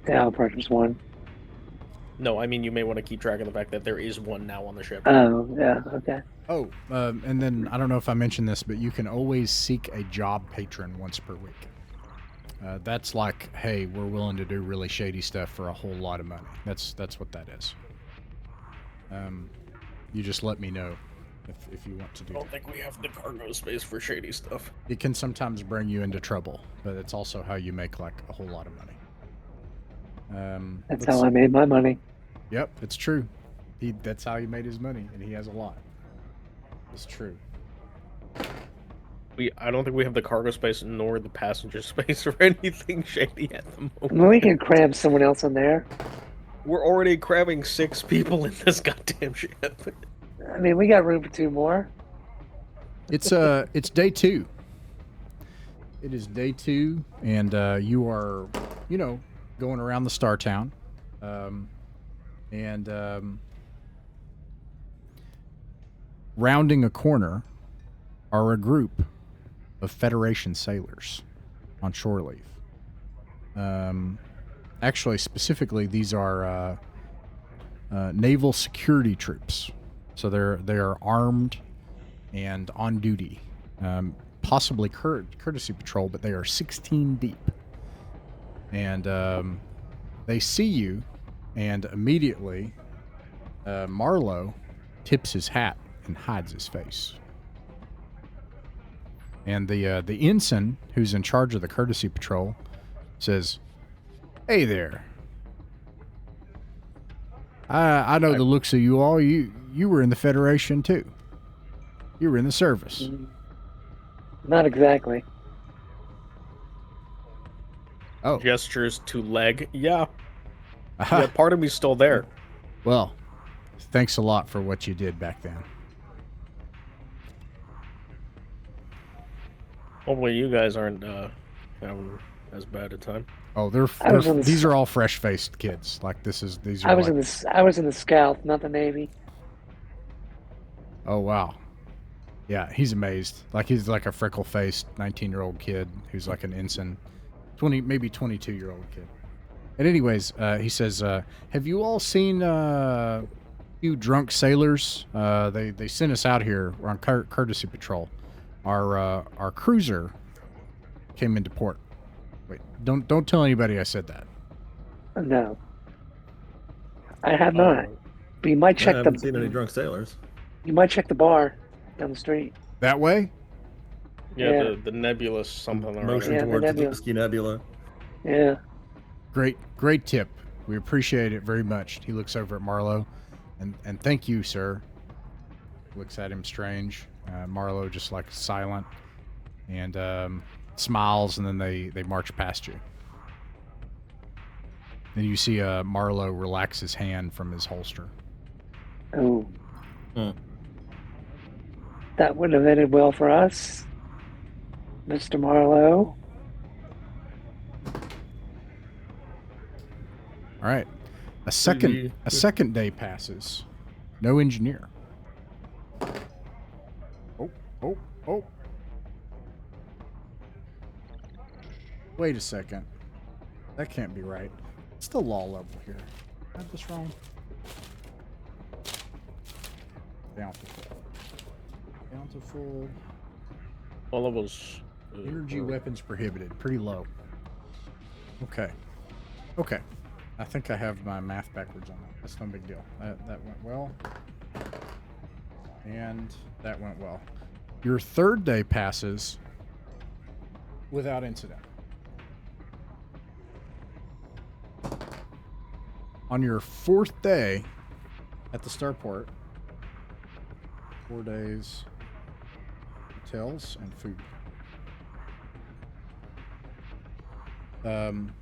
Yeah, I'll purchase 1. No, I mean, you may want to keep track of the fact that there is 1 now on the ship. Oh, yeah, okay. Oh, and then I don't know if I mentioned this, but you can always seek a job patron once per week. That's like, hey, we're willing to do really shady stuff for a whole lot of money. That's what that is. You just let me know if you want to do I don't that. think we have the cargo space for shady stuff. It can sometimes bring you into trouble, but it's also how you make like a whole lot of money. That's how I made my money. Yep, it's true. That's how he made his money, and he has a lot. It's true. I don't think we have the cargo space nor the passenger space for anything shady at the moment. I mean, we can cram someone else in there. We're already cramming 6 people in this goddamn ship. I mean, we got room for 2 more. It's day 2. It is day 2, and you are, going around the Star Town, and rounding a corner are a group of Federation sailors on shore leave. Actually, specifically, these are naval security troops. So they are armed and on duty, possibly courtesy patrol, but they are 16 deep. And they see you, and immediately Marlowe tips his hat and hides his face. And the ensign, who's in charge of the courtesy patrol, says, "Hey there. I know the looks of you all. You were in the Federation too. You were in the service." Not exactly. Oh, Gestures to leg. Yeah, aha. yeah. Part of me's still there. Well, thanks a lot for what you did back then. Hopefully, you guys aren't having as bad a time. Oh, was these are all fresh-faced kids. Like these are. I was like, in the I was in the Scouts, not the Navy. Oh wow, yeah, he's amazed. Like he's like a freckle-faced 19-year-old kid who's like an ensign, 22-year-old kid. And anyways, he says, "Have you all seen a few drunk sailors? They sent us out here. We're on courtesy patrol. Our cruiser came into port. Wait, don't tell anybody I said that. No, I have not. But you might I check haven't seen any drunk sailors. You might check the bar down the street. That way? Yeah, Yeah. the nebulous something. or Motion Yeah, the other. towards the nebula. Whiskey Nebula. Yeah. Great tip. We appreciate it very much." He looks over at Marlowe, and thank you, sir. Looks at him strange. Marlowe just like silent, and smiles, and then they march past you. Then you see Marlowe relax his hand from his holster. Oh. Hmm. That wouldn't have ended well for us, Mr. Marlowe. All right, a second day passes. No engineer. Oh. Wait a second. That can't be right. What's the law level here? I have this wrong. Down to full. Down to full. All levels. Energy weapons prohibited. Pretty low. Okay. I think I have my math backwards on that. That's no big deal. That went well. And that went well. Your third day passes without incident. On your fourth day at the starport, 4 days, hotels and food. On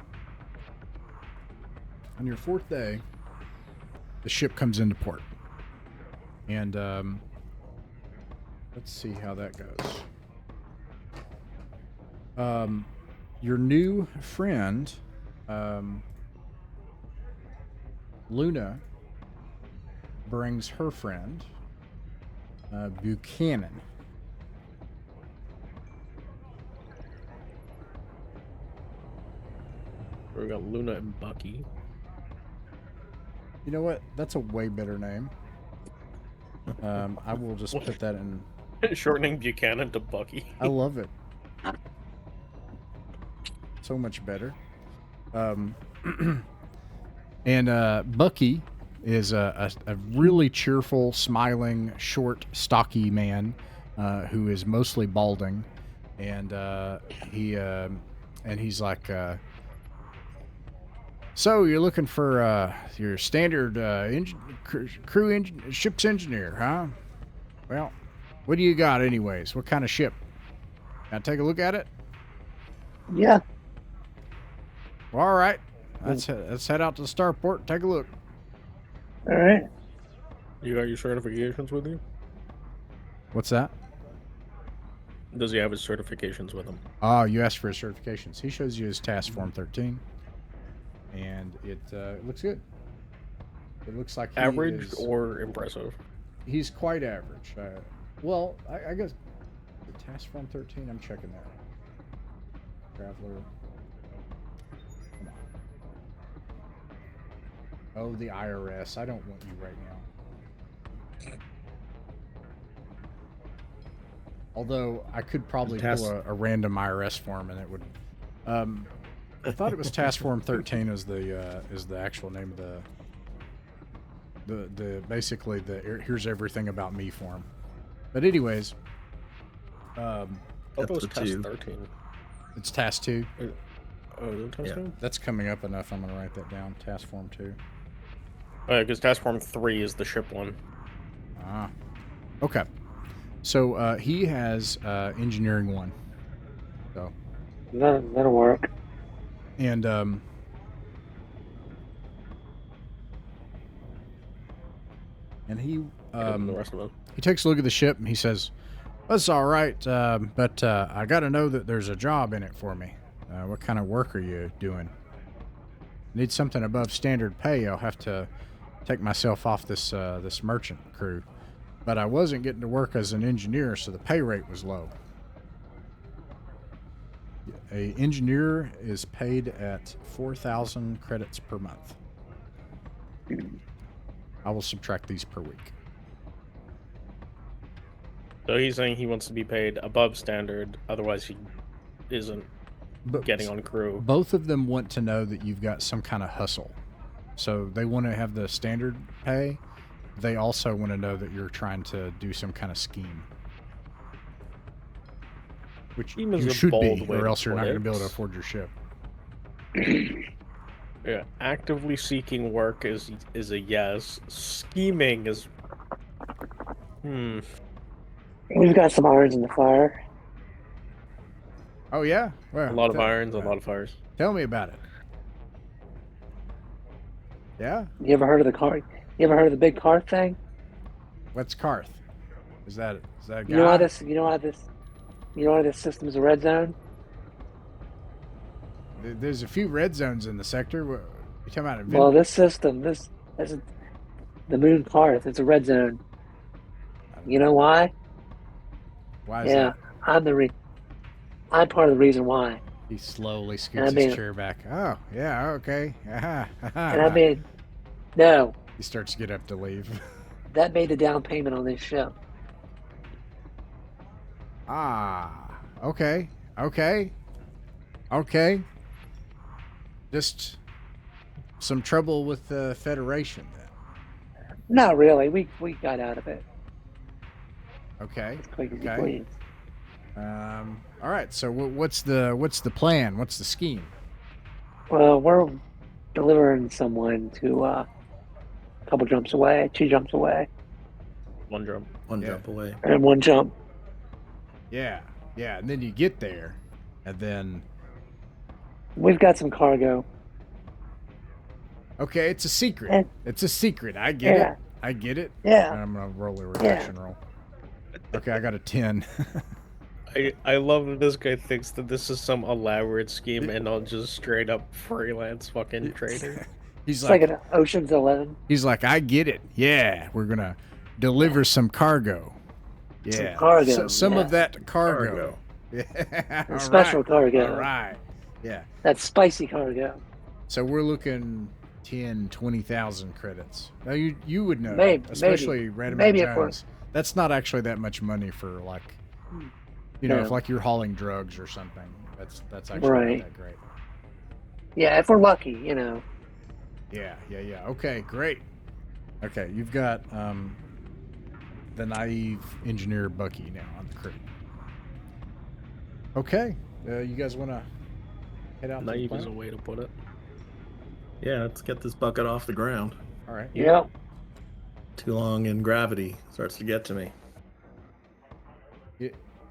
your fourth day, the ship comes into port. And let's see how that goes. Your new friend, Luna, brings her friend, Buchanan. We got Luna and Bucky. You know what? That's a way better name. I will just put that in. Shortening Buchanan to Bucky. I love it. So much better. And Bucky is a really cheerful, smiling, short, stocky man who is mostly balding, and he's like, "So you're looking for your standard ship's engineer, huh? Well, what do you got, anyways? What kind of ship? Can I take a look at it?" Yeah. Well, all right. Let's head out to the starport and take a look. All right. You got your certifications with you? What's that? Does he have his certifications with him? Oh, you asked for his certifications. He shows you his task form 13, and it looks good. It looks like Average or impressive? He's quite average. Well, I guess the task form 13. I'm checking that. Traveler. Come on. Oh, the IRS. I don't want you right now. Although I could probably pull a random IRS form and it would. I thought it was task form 13 is the actual name of the basically the here's everything about me form. But anyways, I thought it was That's task the 13. it's task 2. Oh, is it task Yeah. 2? That's coming up enough. I'm gonna write that down. Task form 2. Because task form 3 is the ship one. Ah, okay. So he has engineering 1. So That'll work. And he Give him the rest of them. he takes a look at the ship and he says, "That's all right, but I got to know that there's a job in it for me. What kind of work are you doing? Need something above standard pay. I'll have to take myself off this merchant crew. But I wasn't getting to work as an engineer, so the pay rate was low. A engineer is paid at 4,000 credits per month. I will subtract these per week." So he's saying he wants to be paid above standard, otherwise he isn't getting on crew. Both of them want to know that you've got some kind of hustle. So they want to have the standard pay. They also want to know that you're trying to do some kind of scheme. Which Scheme is you a should bold be, way or to else you're not put going to be able to it. afford your ship. Yeah, actively seeking work is a yes. Scheming is We've got some irons in the fire. Oh, yeah? Well, a lot of irons, a lot of fires. Tell me about it. Yeah? You ever heard of the car? You ever heard of the big Karth thing? What's Karth? Is that a guy? You know how this system is a red zone? There's a few red zones in the sector. What, you talking about? Well, this system, this is the moon Karth. It's a red zone. You know why? Why is Yeah, that? I'm part of the reason why. He slowly scoots his chair back. Oh, yeah, okay. And I mean, no, He starts to get up to leave. that made the down payment on this ship. Okay. Just some trouble with the Federation then. Not really. We got out of it. Okay. As quick as you Okay. please. All right. So what's the plan? What's the scheme? Well, we're delivering someone to a couple jumps away, 2 jumps away, One jump. One Yeah. jump away. and 1 jump. Yeah. And then you get there, and then We've got some cargo. okay, it's a secret. And- It's a secret. I get Yeah. it. I get it. Yeah. I'm gonna roll a reaction roll. Okay, I got a 10. I love that this guy thinks that this is some elaborate scheme and not just straight up freelance fucking trader. He's It's like an Ocean's 11. He's like, I get it. Yeah, we're gonna deliver some cargo. Yeah, cargo, some yeah. of that cargo. Cargo. Yeah, all Special right. cargo. All right. Yeah. That's spicy cargo. So we're looking 10, 20,000 credits. Now you would know, Maybe, especially Radamant maybe if we're- Jones. That's not actually that much money for like, you know, No. if like you're hauling drugs or something. That's actually Right. not that great. Yeah, if we're lucky, you know. Yeah. Okay, great. Okay, you've got the naive engineer Bucky now on the crew. Okay, you guys want to head out to the Naive is a planet? way to put it. Yeah, let's get this bucket off the ground. All right. Yep. Too long in gravity starts to get to me.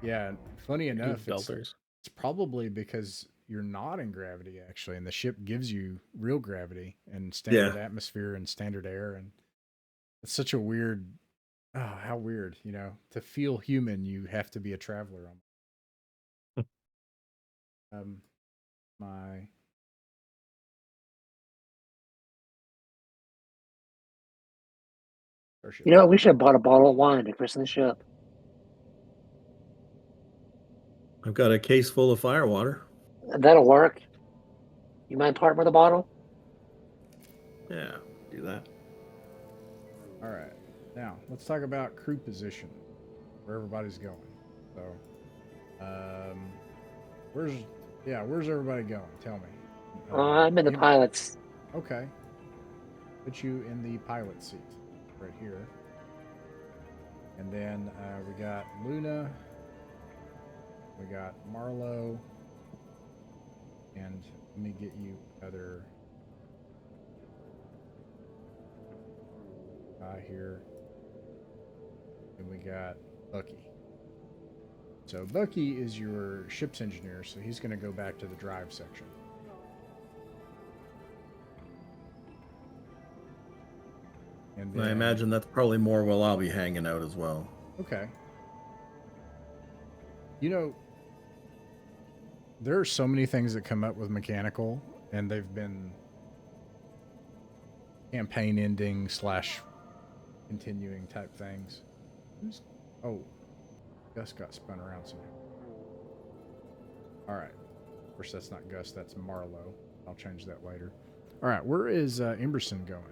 Yeah. Funny enough, it's Delters. probably because you're not in gravity actually, and the ship gives you real gravity and standard atmosphere and standard air, and it's such a weird. Oh, how weird! You know, to feel human, you have to be a traveler. My starship. You know, we should have bought a bottle of wine to christen the ship. I've got a case full of firewater. That'll work. You mind parting with a bottle? Yeah, do that. All right. Now, let's talk about crew position, where everybody's going. So, where's everybody going? Tell me. I'm in the pilot's. Okay. Put you in the pilot seat, right here. And then we got Luna. We got Marlowe. And let me get you another guy here. And we got Bucky. So Bucky is your ship's engineer, so he's going to go back to the drive section. And I then, imagine that's probably more while I'll be hanging out as well. Okay. You know, there are so many things that come up with mechanical, and they've been campaign ending / continuing type things. Oh, Gus got spun around somehow. All right. Of course, that's not Gus. That's Marlowe. I'll change that later. All right. Where is Emerson going?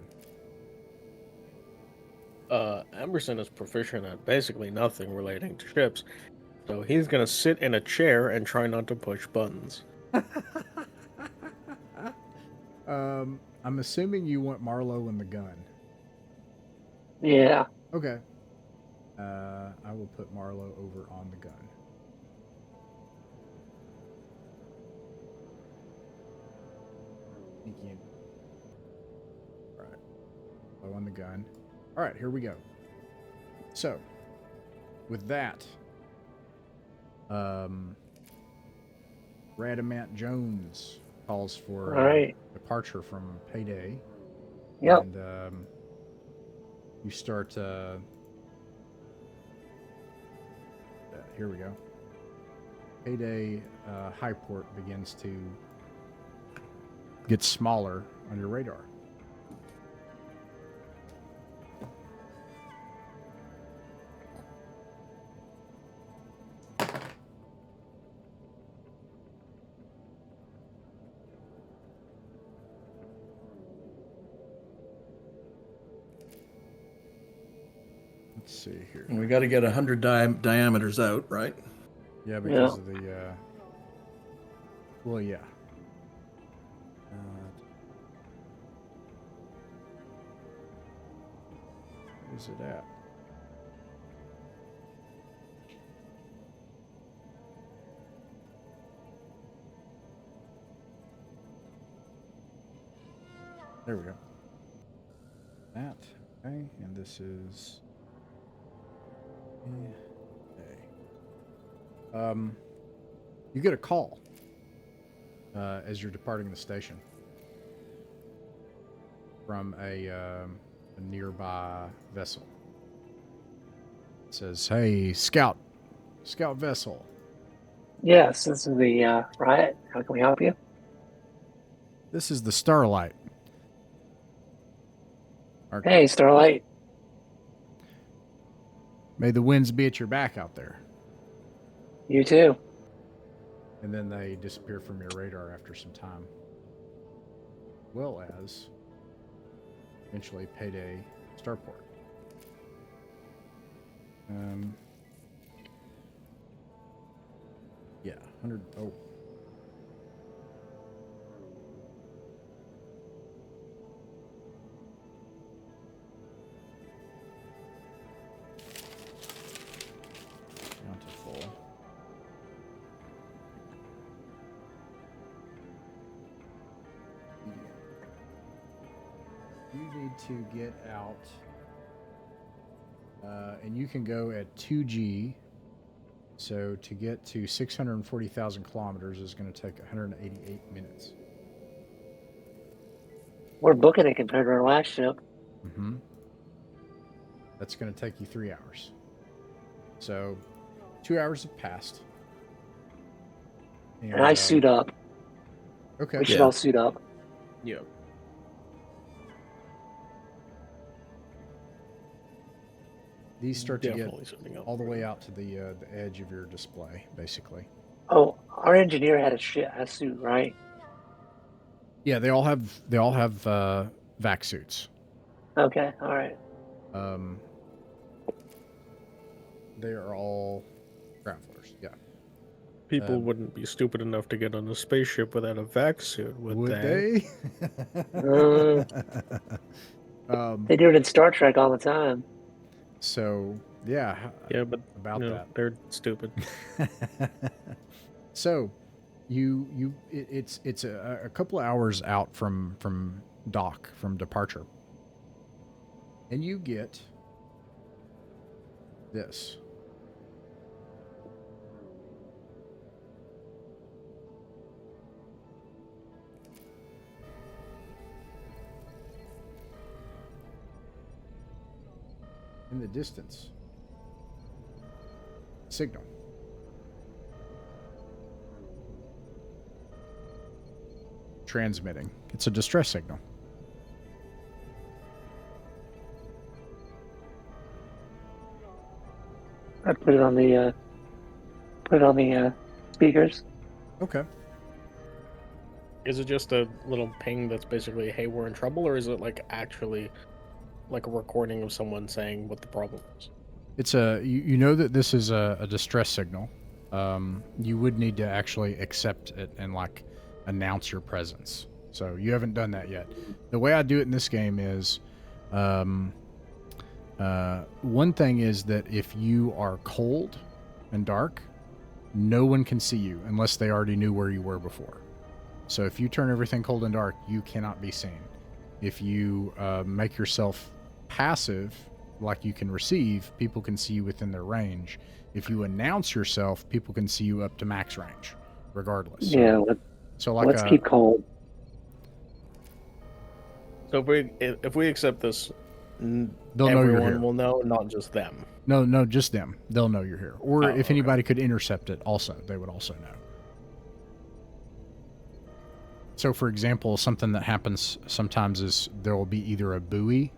Emerson is proficient at basically nothing relating to ships, so he's gonna sit in a chair and try not to push buttons. I'm assuming you want Marlowe and the gun. Yeah. Okay. I will put Marlowe over on the gun. Sneaky in. All right. Marlowe on the gun. All right, here we go. So, with that, Radamant Jones calls for All right. departure from Payday. Yep. And you start. Here we go. Payday Highport begins to get smaller on your radar. Let's see here. We got to get 100 diameters out, right? Yeah, because of the. Well, yeah. Where's it at? There we go. That. Okay, and this is. Okay. You get a call as you're departing the station from a nearby vessel. It says, "Hey, scout vessel." Yes, this is the riot. How can we help you? This is the Starlight. Hey, Starlight. May the winds be at your back out there. You too. And then they disappear from your radar after some time. Well as eventually Payday Starport. Yeah, 100. Oh. Down to full. You need to get out, and you can go at 2G. So to get to 640,000 kilometers is going to take 188 minutes. We're booking it compared to our last ship. Mm-hmm. That's going to take you 3 hours. So 2 hours have passed. And I suit up. Okay. We should all suit up. Yeah. These start to Definitely get suiting up. all the way out to the edge of your display, basically. Oh, our engineer had a suit, right? Yeah, they all have vac suits. Okay, all right. They are all ground floors. Yeah. People wouldn't be stupid enough to get on a spaceship without a vac suit, would they? They do it in Star Trek all the time. So yeah. Yeah, but about that, they're stupid. So, it's a couple of hours out from dock, from departure, and you get this. In the distance. Signal. Transmitting. It's a distress signal. I put it on the speakers. Okay. Is it just a little ping that's basically, hey, we're in trouble, or is it like actually like a recording of someone saying what the problem is? It's you know that this is a distress signal. You would need to actually accept it and like announce your presence. So you haven't done that yet. The way I do it in this game is, one thing is that if you are cold and dark, no one can see you unless they already knew where you were before. So if you turn everything cold and dark, you cannot be seen. If you make yourself passive, like you can receive, people can see you within their range. If you announce yourself, people can see you up to max range, regardless. Yeah. So like Let's keep cold. So if we accept this, They'll know you're here. everyone will know, not just them. No, just them. They'll know you're here. Or if okay. anybody could intercept it, also, they would also know. So, for example, something that happens sometimes is there will be either a buoy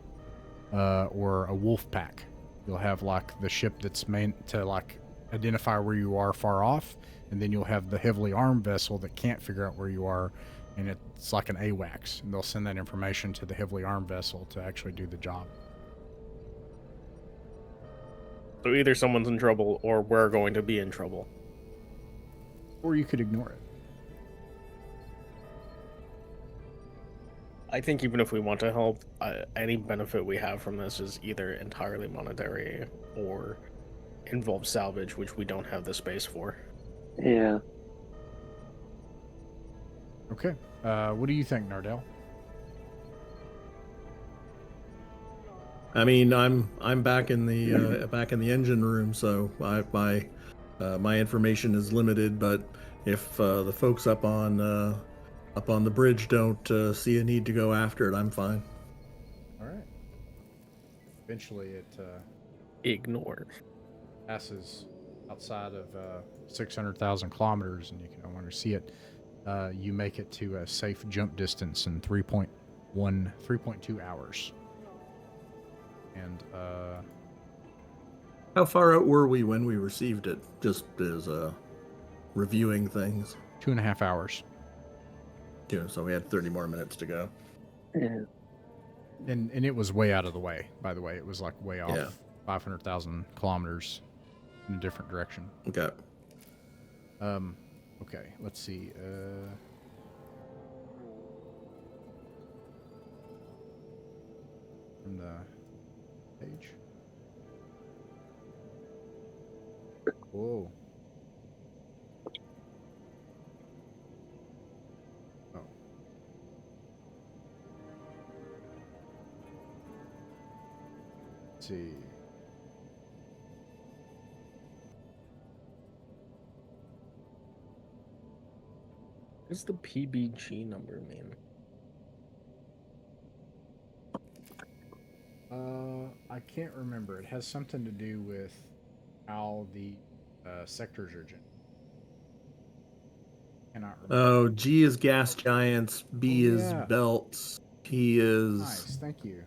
or a wolf pack. You'll have like the ship that's meant to like identify where you are far off, and then you'll have the heavily armed vessel that can't figure out where you are, and it's like an AWACS, and they'll send that information to the heavily armed vessel to actually do the job. So either someone's in trouble or we're going to be in trouble. Or you could ignore it. I think even if we want to help, any benefit we have from this is either entirely monetary or involves salvage, which we don't have the space for. Yeah. Okay. What do you think, Nardell? I mean, I'm back in the engine room, so my information is limited. But if the folks up on the bridge don't see a need to go after it, I'm fine. All right. Eventually, it Ignore. passes outside of 600,000 kilometers, and you can no longer see it. You make it to a safe jump distance in 3.2 hours. And How far out were we when we received it? Just as reviewing things. 2.5 hours. Yeah, so we had 30 more minutes to go. Yeah. And it was way out of the way, by the way. It was like way off, Yeah. 500,000 kilometers in a different direction. Okay. Okay, let's see. From the page. Whoa. Oh. Let's see. What does the PBG number mean? I can't remember. It has something to do with how the sectors are generated. Cannot remember. Oh, G is gas giants, B Oh, is yeah. belts, P is Nice, thank you.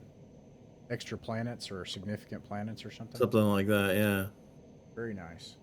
Extra planets or significant planets or something? something like that, yeah. Very nice.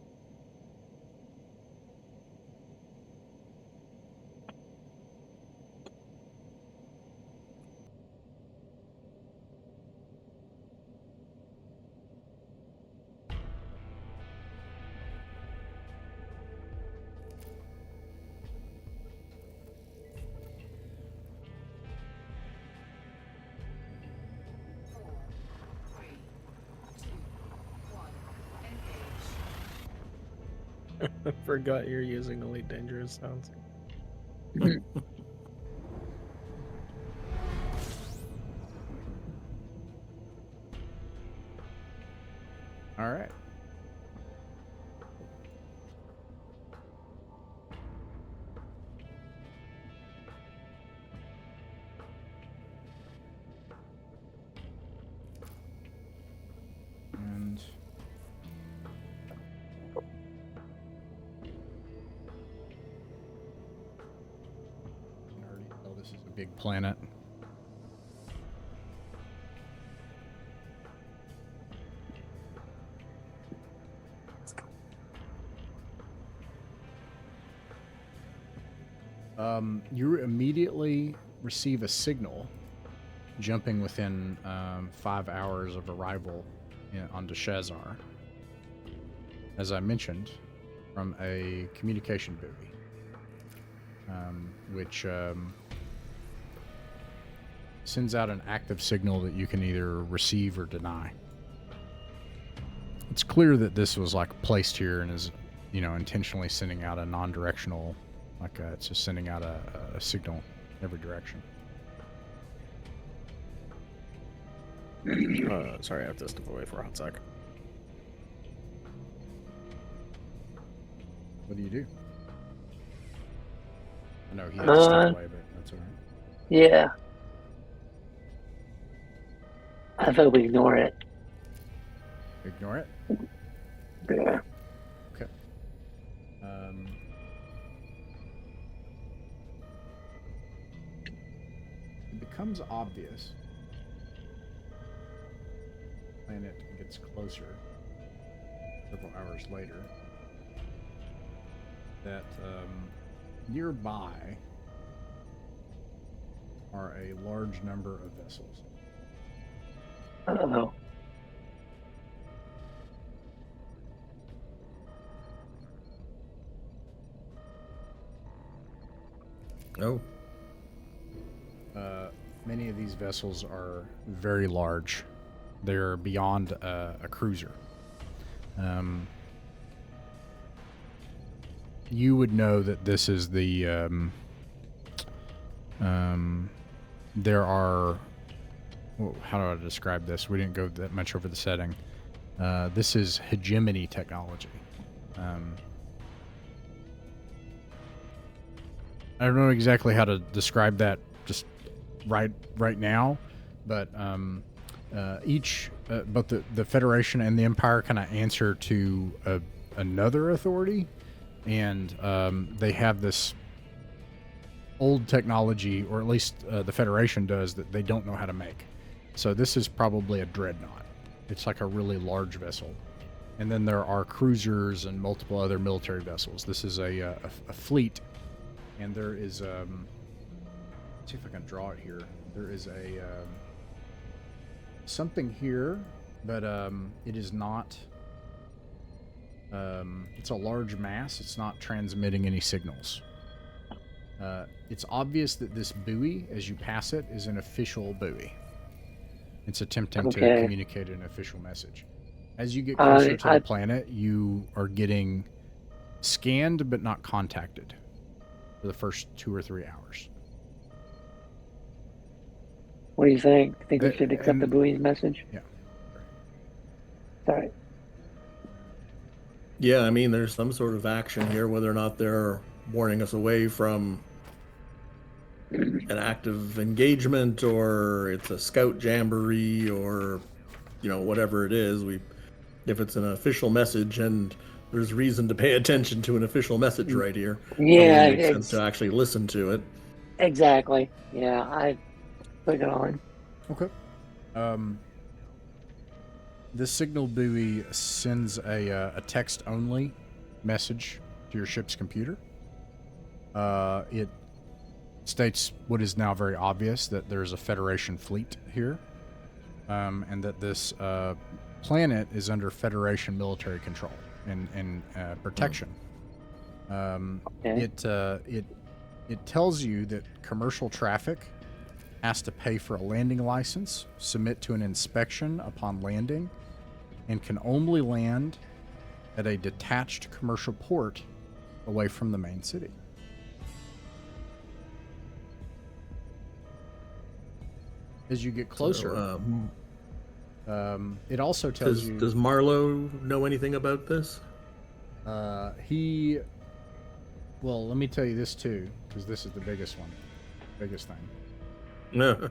I forgot you're using Elite Dangerous sounds. All right. big planet. You immediately receive a signal jumping within 5 hours of arrival onto Shazer. As I mentioned, from a communication buoy, which sends out an active signal that you can either receive or deny. It's clear that this was like placed here and is, intentionally sending out a non-directional, it's just sending out a signal every direction. Sorry, I have to step away for a hot sec. What do you do? I know he had to step away, but that's all right. Yeah. I thought we ignore it. Ignore it? Yeah. Okay. It becomes obvious. Planet gets closer several hours later that nearby are a large number of vessels. Uh-oh. Oh. Many of these vessels are very large. They're beyond a cruiser. You would know that this is the there are, well, how do I describe this? We didn't go that much over the setting. This is hegemony technology. I don't know exactly how to describe that just right now, but both the Federation and the Empire kind of answer to another authority, and they have this old technology, or at least the Federation does, that they don't know how to make. So this is probably a dreadnought. It's like a really large vessel. And then there are cruisers and multiple other military vessels. This is a fleet, and there is let's see if I can draw it here. There is a something here, but it is not. It's a large mass. It's not transmitting any signals. It's obvious that this buoy, as you pass it, is an official buoy. It's attempting to communicate an official message. As you get closer to the planet, you are getting scanned but not contacted for the first 2 or 3 hours. What do you think? Think we should accept the buoy's message? Yeah. Sorry. Yeah, I mean, there's some sort of action here, whether or not they're warning us away from an active engagement, or it's a scout jamboree, or whatever it is. If it's an official message and there's reason to pay attention to an official message right here, Yeah, it makes sense to actually listen to it. Exactly. Yeah, I put it on. Okay. This signal buoy sends a text-only message to your ship's computer. It states what is now very obvious, that there's a Federation fleet here, and that this planet is under Federation military control and protection. It tells you that commercial traffic has to pay for a landing license, submit to an inspection upon landing, and can only land at a detached commercial port away from the main city. As you get closer, it also tells you... Does Marlowe know anything about this? Well, let me tell you this too, because this is the biggest thing. No.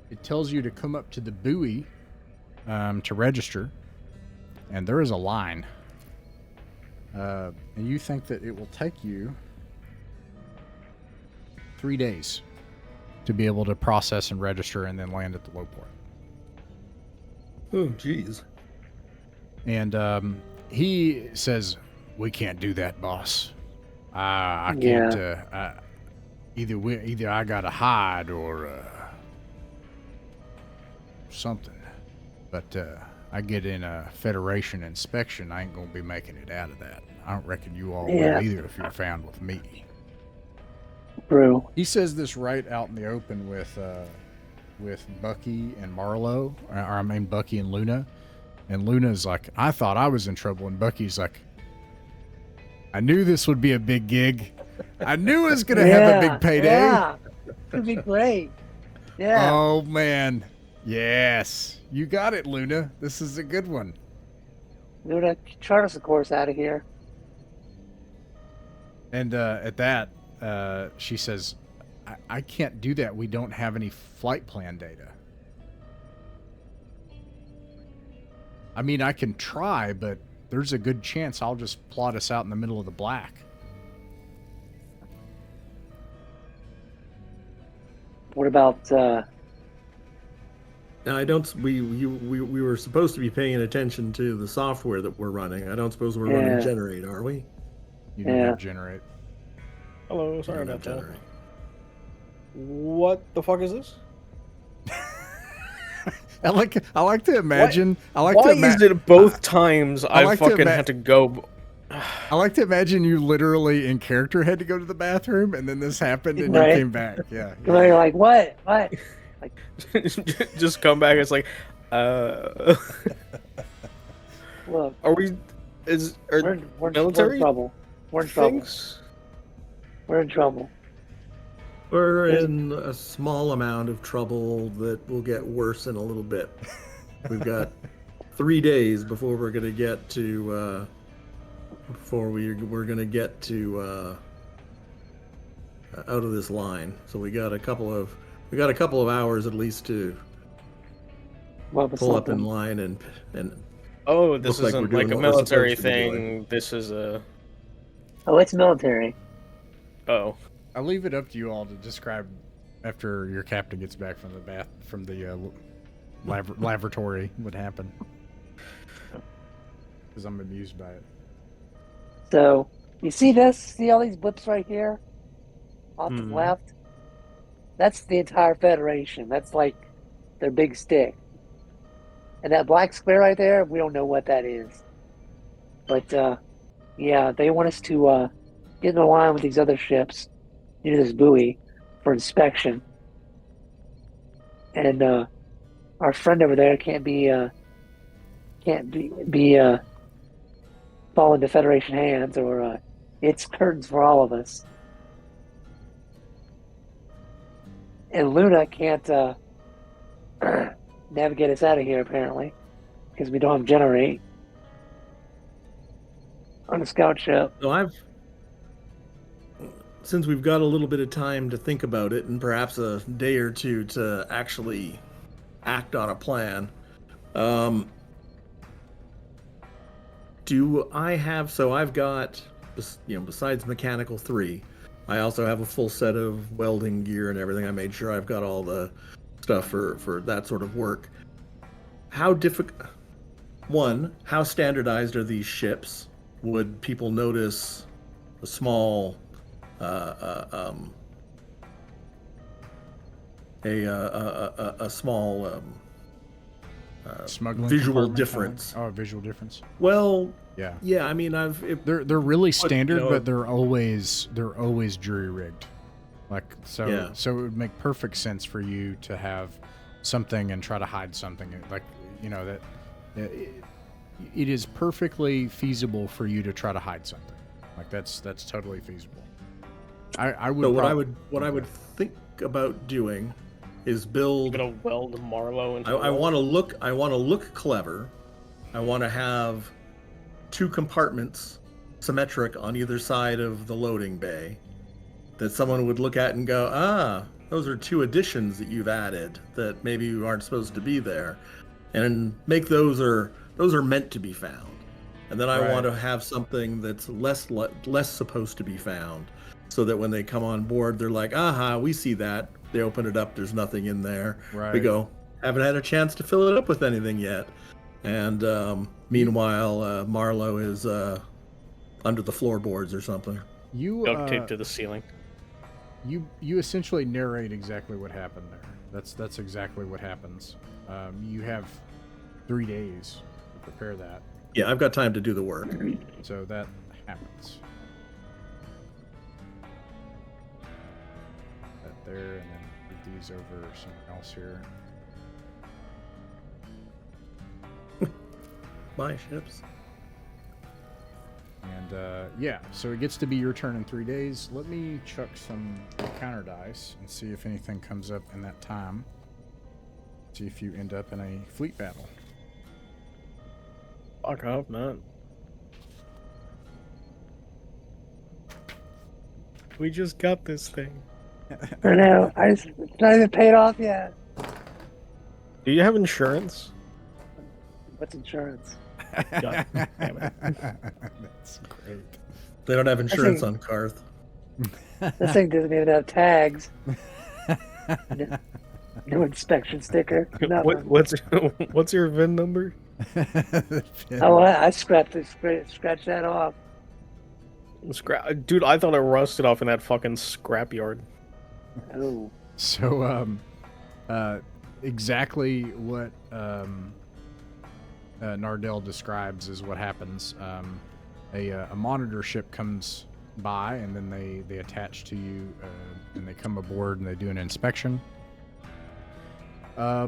It tells you to come up to the buoy to register, and there is a line. And you think that it will take you 3 days to be able to process and register and then land at the low port. Oh, jeez. And he says, "We can't do that, boss. I can't. Either I gotta hide or something. But I get in a Federation inspection, I ain't gonna be making it out of that. I don't reckon you all will either if you're found with me." True. He says this right out in the open with Bucky and Marlowe, or I mean Bucky and Luna. And Luna's like, "I thought I was in trouble," and Bucky's like, "I knew this would be a big gig. I knew it was gonna have a big payday." Yeah, it'd be great. Yeah. Oh man, yes, you got it, Luna. This is a good one. Luna, chart us a course out of here. And at that, she says, I can't do that. We don't have any flight plan data. I mean, I can try, but there's a good chance I'll just plot us out in the middle of the black." What about Now, I don't. We were supposed to be paying attention to the software that we're running. I don't suppose we're running Generate, are we? You don't have Generate. Hello, sorry We don't about have that. Generate. What the fuck is this? I like to imagine. Why is it both times I like to fucking had to go? I like to imagine you literally in character had to go to the bathroom, and then this happened, and Right. you came back. Yeah. You're like, what? Like, Just come back. It's like, look, are we? we're in military trouble. We're in trouble. things? We're in trouble. We're in a small amount of trouble that will get worse in a little bit. We've got 3 days before we're gonna get to. We're gonna get to out of this line. So we got a couple of hours at least to What was pull up in something? line and Oh, this Looks like isn't we're like doing a what we're military supposed to be thing. doing. This is a. Oh, it's military. Oh, I'll leave it up to you all to describe after your captain gets back from the laboratory what happened. Because I'm amused by it. So, you see this? See all these blips right here? Off to the Mhm. left? That's the entire Federation. That's like their big stick. And that black square right there, we don't know what that is. But, yeah, they want us to get in line with these other ships near this buoy for inspection. And our friend over there can't be fall into Federation hands, or it's curtains for all of us. And Luna can't navigate us out of here apparently because we don't have Generate on the scout ship. So since we've got a little bit of time to think about it and perhaps a day or two to actually act on a plan, I've got, besides Mechanical 3, I also have a full set of welding gear and everything. I made sure I've got all the stuff for that sort of work. How standardized are these ships? Would people notice a small Smuggling visual compartment, difference? Oh, a visual difference. Well, Yeah. yeah. I mean, They're really standard, know, but they're always jury rigged. Like so, Yeah. so it would make perfect sense for you to have something and try to hide something. Like that it is perfectly feasible for you to try to hide something. Like that's totally feasible. I would. So what I would think about doing is build. I'm gonna weld Marlowe into. I want to look clever. I want to have 2 compartments symmetric on either side of the loading bay that someone would look at and go, those are 2 additions that you've added that maybe you aren't supposed to be there, and make those are meant to be found. And then I Right. want to have something that's less supposed to be found so that when they come on board, they're like, aha, we see that. They open it up, there's nothing in there. Right. We go, haven't had a chance to fill it up with anything yet. And meanwhile, Marlowe is under the floorboards or something. You Duct taped to the ceiling. you essentially narrate exactly what happened there. That's exactly what happens. You have 3 days to prepare that, Yeah, I've got time to do the work. so that happens. That there, and then put these over something else here. Buy ships. And yeah, so it gets to be your turn in 3 days. Let me chuck some counter dice and see if anything comes up in that time. See if you end up in a fleet battle. Fuck, I hope not. We just got this thing. I know. It's not even paid off yet. Do you have insurance? What's insurance? God damn it. That's great. They don't have insurance on Karth. This thing doesn't even have tags. No inspection sticker. Nothing. What's your VIN number? Oh, I scratched that off. Dude, I thought it rusted off in that fucking scrapyard. Oh, So, exactly what Nardell describes is what happens. A monitor ship comes by, and then they attach to you, and they come aboard, and they do an inspection. I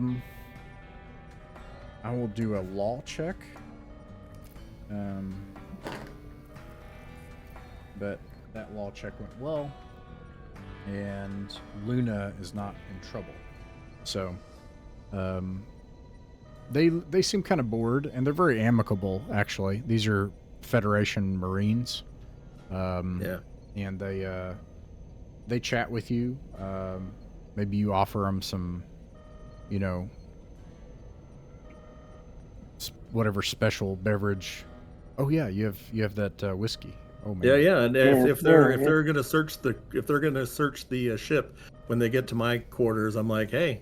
will do a law check. But that law check went well, and Luna is not in trouble. So, they seem kind of bored, and they're very amicable. Actually, these are Federation Marines. Yeah. And they chat with you. Maybe you offer them some, whatever special beverage. Oh yeah, you have that whiskey. Oh man. Yeah, and Yeah, if they're yeah. gonna search the ship when they get to my quarters, I'm like, hey,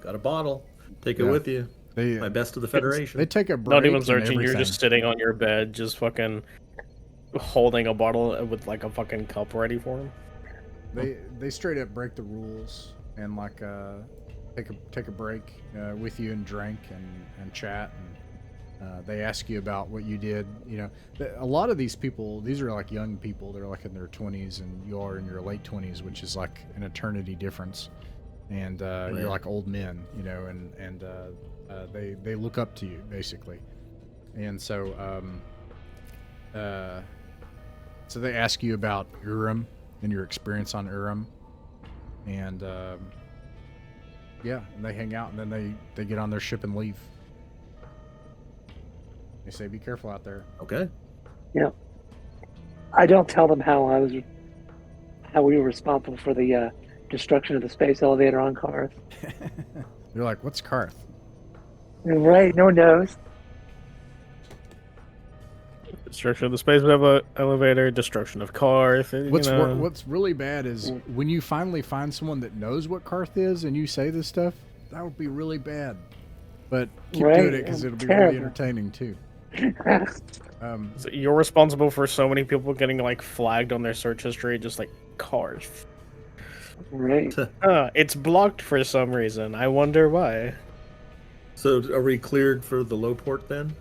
got a bottle, take it Yeah. with you. They My best of the Federation. they take a break. Not even and searching, you're everything. just sitting on your bed, just fucking holding a bottle with like a fucking cup ready for him. They straight up break the rules and like take a break with you and drink and chat, and they ask you about what you did. A lot of these people, these are like young people. They're like in their 20s, and you are in your late 20s, which is like an eternity difference. And you're like old men, and they look up to you basically. And so so they ask you about Urim and your experience on Urim, and yeah, and they hang out, and then they get on their ship and leave. They say, "Be careful out there." Okay. yeah. I don't tell them how we were responsible for the destruction of the space elevator on Karth. They're like, "What's Karth?" Right? No one knows. Destruction of the space elevator, destruction of Karth. What's really bad is when you finally find someone that knows what Karth is, and you say this stuff. That would be really bad. But keep Right, doing it because it'll be really terrible. entertaining too. So you're responsible for so many people getting like flagged on their search history, just like Karth. Right. It's blocked for some reason. I wonder why. So are we cleared for the low port then?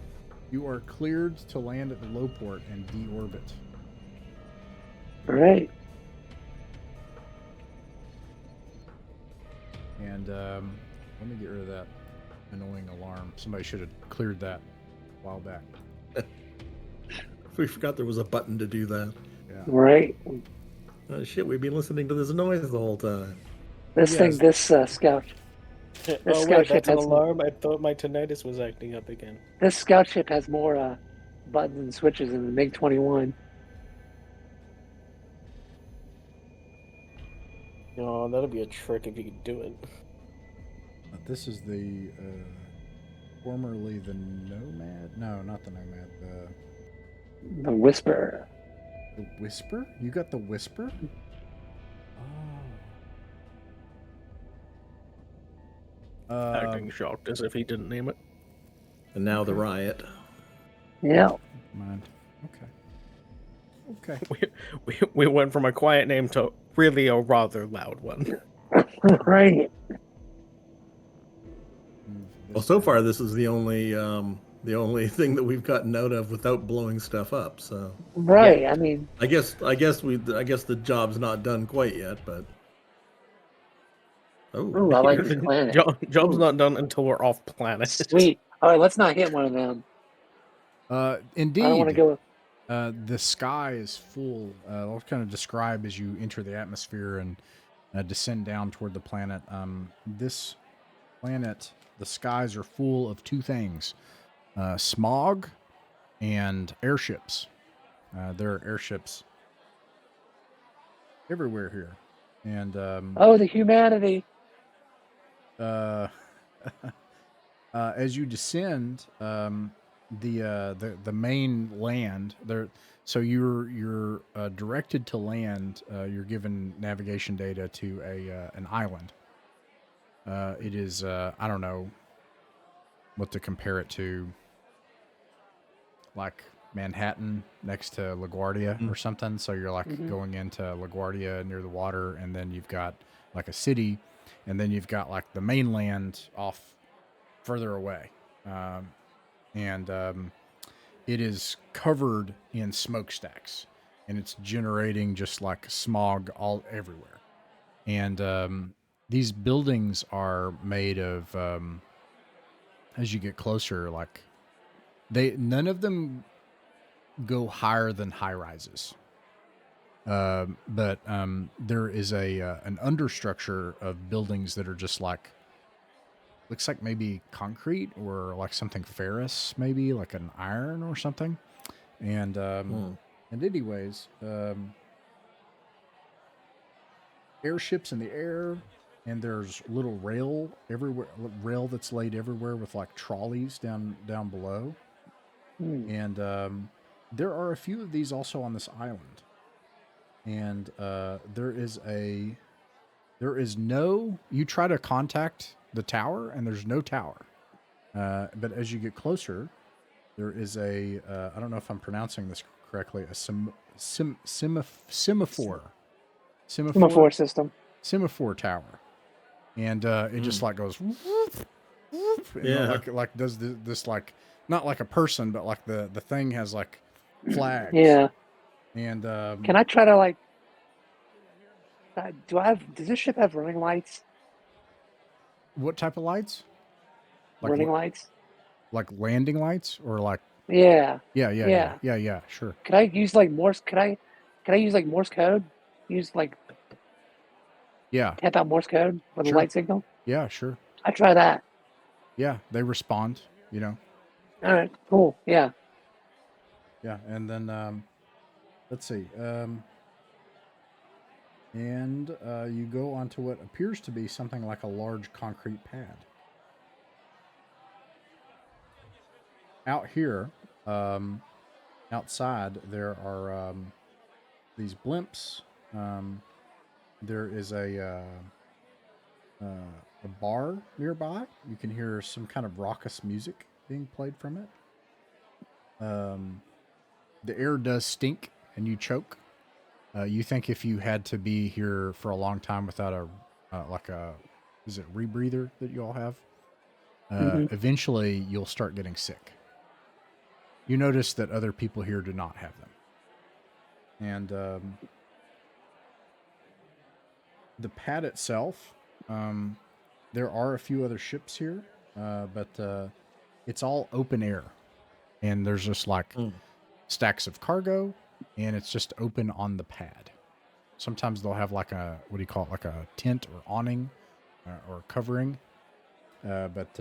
You are cleared to land at the low port and deorbit. Right. And let me get rid of that annoying alarm. Somebody should have cleared that a while back. We forgot there was a button to do that. Yeah. Right. Oh, shit, we've been listening to this noise the whole time. This scout. Oh scout wait, ship that's an has- alarm. I thought my tinnitus was acting up again. This scout ship has more buttons and switches than the MiG-21. Oh, that'd be a trick if you could do it. This is the formerly the Nomad. No, not the Nomad. The Whisper. The Whisper. You got the Whisper? Acting shocked as if he didn't name it. And now the riot. Yeah. Mind. Okay. We went from a quiet name to really a rather loud one. Right. Well, so far this is the only thing that we've gotten out of without blowing stuff up. So Right. Yeah. I mean, I guess the job's not done quite yet, but ooh, I like this planet. Job's Ooh. not done until we're off planet. Sweet. All right, let's not hit one of them. Indeed. I don't want to go. The sky is full. I'll kind of describe as you enter the atmosphere and descend down toward the planet. This planet, the skies are full of two things: smog and airships. There are airships everywhere here, and Oh, the humanity. as you descend, the main land there. So you're directed to land. You're given navigation data to an island. It is I don't know what to compare it to, like Manhattan next to LaGuardia or something. So you're like going into LaGuardia near the water, and then you've got like a city, and then you've got like the mainland off further away. It is covered in smokestacks, and it's generating just like smog all everywhere. And these buildings are made of, as you get closer, like none of them go higher than high rises. But there is an understructure of buildings that are just like, looks like maybe concrete or like something ferrous, maybe like an iron or something. And anyways, airships in the air, and there's little rail that's laid everywhere with like trolleys down below. And there are a few of these also on this island. And you try to contact the tower, and there's no tower. But as you get closer, there is I don't know if I'm pronouncing this correctly, a semaphore System. semaphore tower. And it just like goes whoop, whoop, and like does this like, not like a person, but like the thing has like flags. Yeah. And Can I try to like? Does this ship have running lights? what type of lights? Like Running lights? Like landing lights, or like? Yeah. Yeah. Sure. Could I use like Morse? Could I use like Morse code? Use like tap out Morse code for the light signal? Yeah, sure. I try that. Yeah, they respond. All right. Cool. Yeah. Yeah, and then let's see. You go onto what appears to be something like a large concrete pad. Out here, outside, there are these blimps. There is a bar nearby. You can hear some kind of raucous music being played from it. The air does stink, and you choke. You think if you had to be here for a long time without is it rebreather that you all have? Eventually you'll start getting sick. You notice that other people here do not have them. And the pad itself, there are a few other ships here, but it's all open air. And there's just like stacks of cargo, and it's just open on the pad. Sometimes they'll have like like a tent or awning or covering. But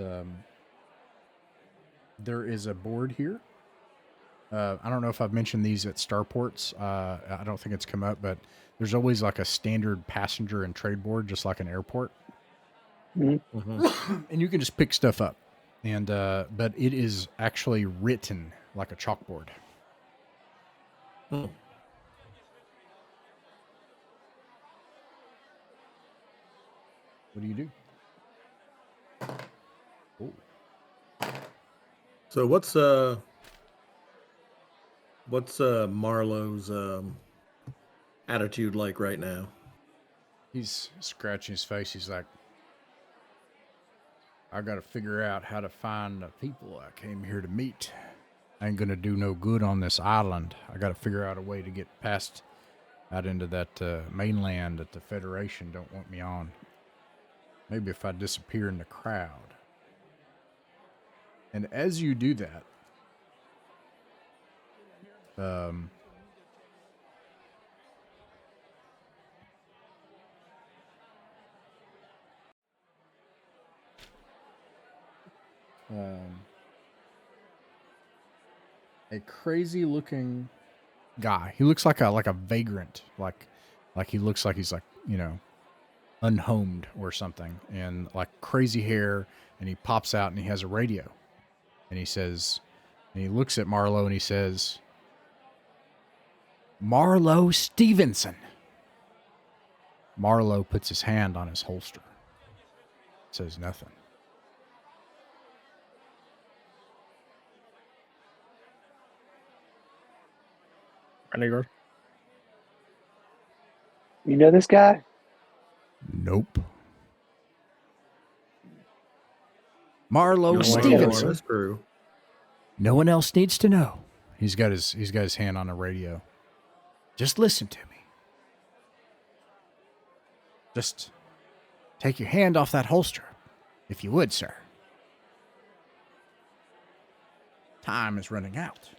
there is a board here. I don't know if I've mentioned these at starports. I don't think it's come up, but there's always like a standard passenger and trade board, just like an airport. And you can just pick stuff up. And but it is actually written like a chalkboard. What do you do? Oh. So what's Marlowe's attitude like right now? He's scratching his face. He's like, I got to figure out how to find the people I came here to meet. I ain't going to do no good on this island. I got to figure out a way to get past out into that mainland that the Federation don't want me on. Maybe if I disappear in the crowd. And as you do that, a crazy looking guy. He looks like a vagrant, like he looks like he's like, you know, unhomed or something, and like crazy hair, and he pops out and he has a radio. And he says, and he looks at Marlowe and he says, Marlowe Stevenson. Marlowe puts his hand on his holster. Says nothing. Renegade. You know this guy? Nope. Marlowe No idea Stevenson. on this crew. No one else needs to know. He's got his hand on the radio. Just listen to me. Just take your hand off that holster, if you would, sir. Time is running out.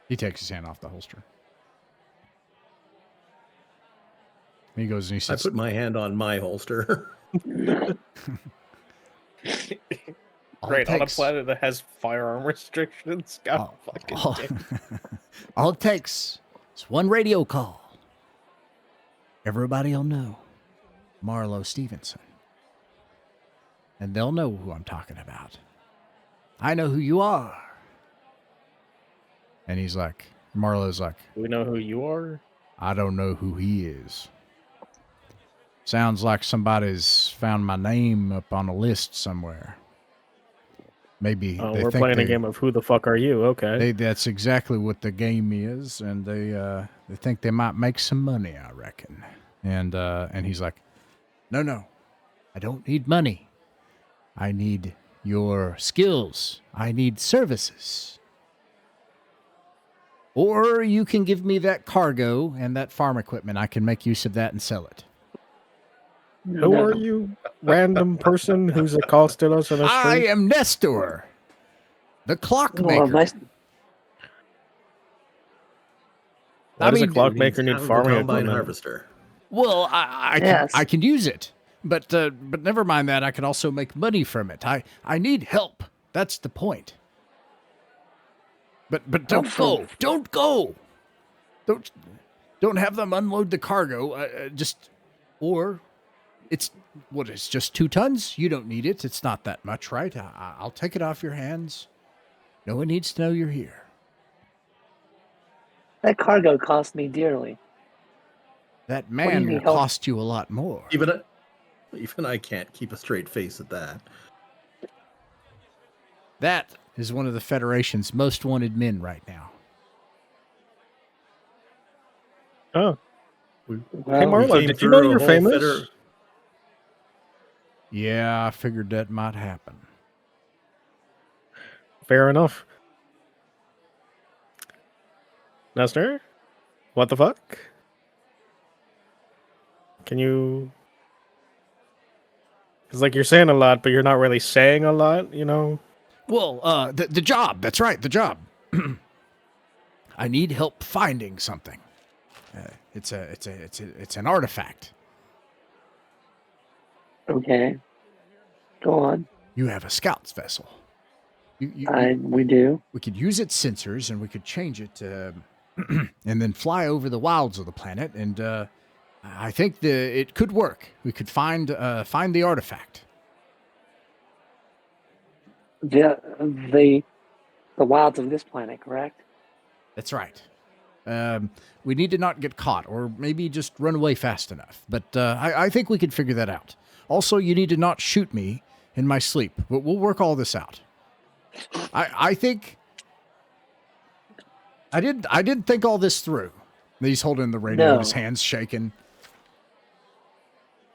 He takes his hand off the holster. He goes and he I says, put my hand on my holster. Great, on a planet that has firearm restrictions. God fucking damn. all it takes is one radio call. Everybody will know Marlowe Stevenson. And they'll know who I'm talking about. I know who you are. And he's like, Marlowe's like, Do we know who you are? I don't know who he is. Sounds like somebody's found my name up on a list somewhere. Maybe they we're think playing a game of who the fuck are you? Okay. that's exactly what the game is, and they think they might make some money, I reckon. And he's like, No, I don't need money. I need your skills. I need services. Or you can give me that cargo and that farm equipment. I can make use of that and sell it. Who are you, random person who's accosted us in the I street? am Nestor, the clockmaker. Well, nice. Why does a clockmaker need Out of the farming combine equipment? harvester. Well, I can use it, but never mind that. I can also make money from it. I need help. That's the point. But don't go. Don't go. Don't have them unload the cargo. It's just 2 tons? You don't need it. It's not that much, right? I'll take it off your hands. No one needs to know you're here. That cargo cost me dearly. That do you man need will help? cost you a lot more. Even I can't keep a straight face at that. That is one of the Federation's most wanted men right now. Oh. Well, Hey, We Marlo, came did you know through a you're whole famous? Yeah, I figured that might happen. Fair enough. Nestor? What the fuck? Can you... It's like you're saying a lot, but you're not really saying a lot, you know? Well, the job. That's right, the job. I need help finding something. It's an artifact. Okay. Go on. You have a scout's vessel. We do. We could use its sensors and we could change it and then fly over the wilds of the planet. And I think it could work. We could find the artifact. The wilds of this planet, correct? That's right. We need to not get caught, or maybe just run away fast enough. But I think we can figure that out. Also, you need to not shoot me in my sleep. But we'll work all this out. I think I didn't think all this through. He's holding the radio, No. and his hands shaking.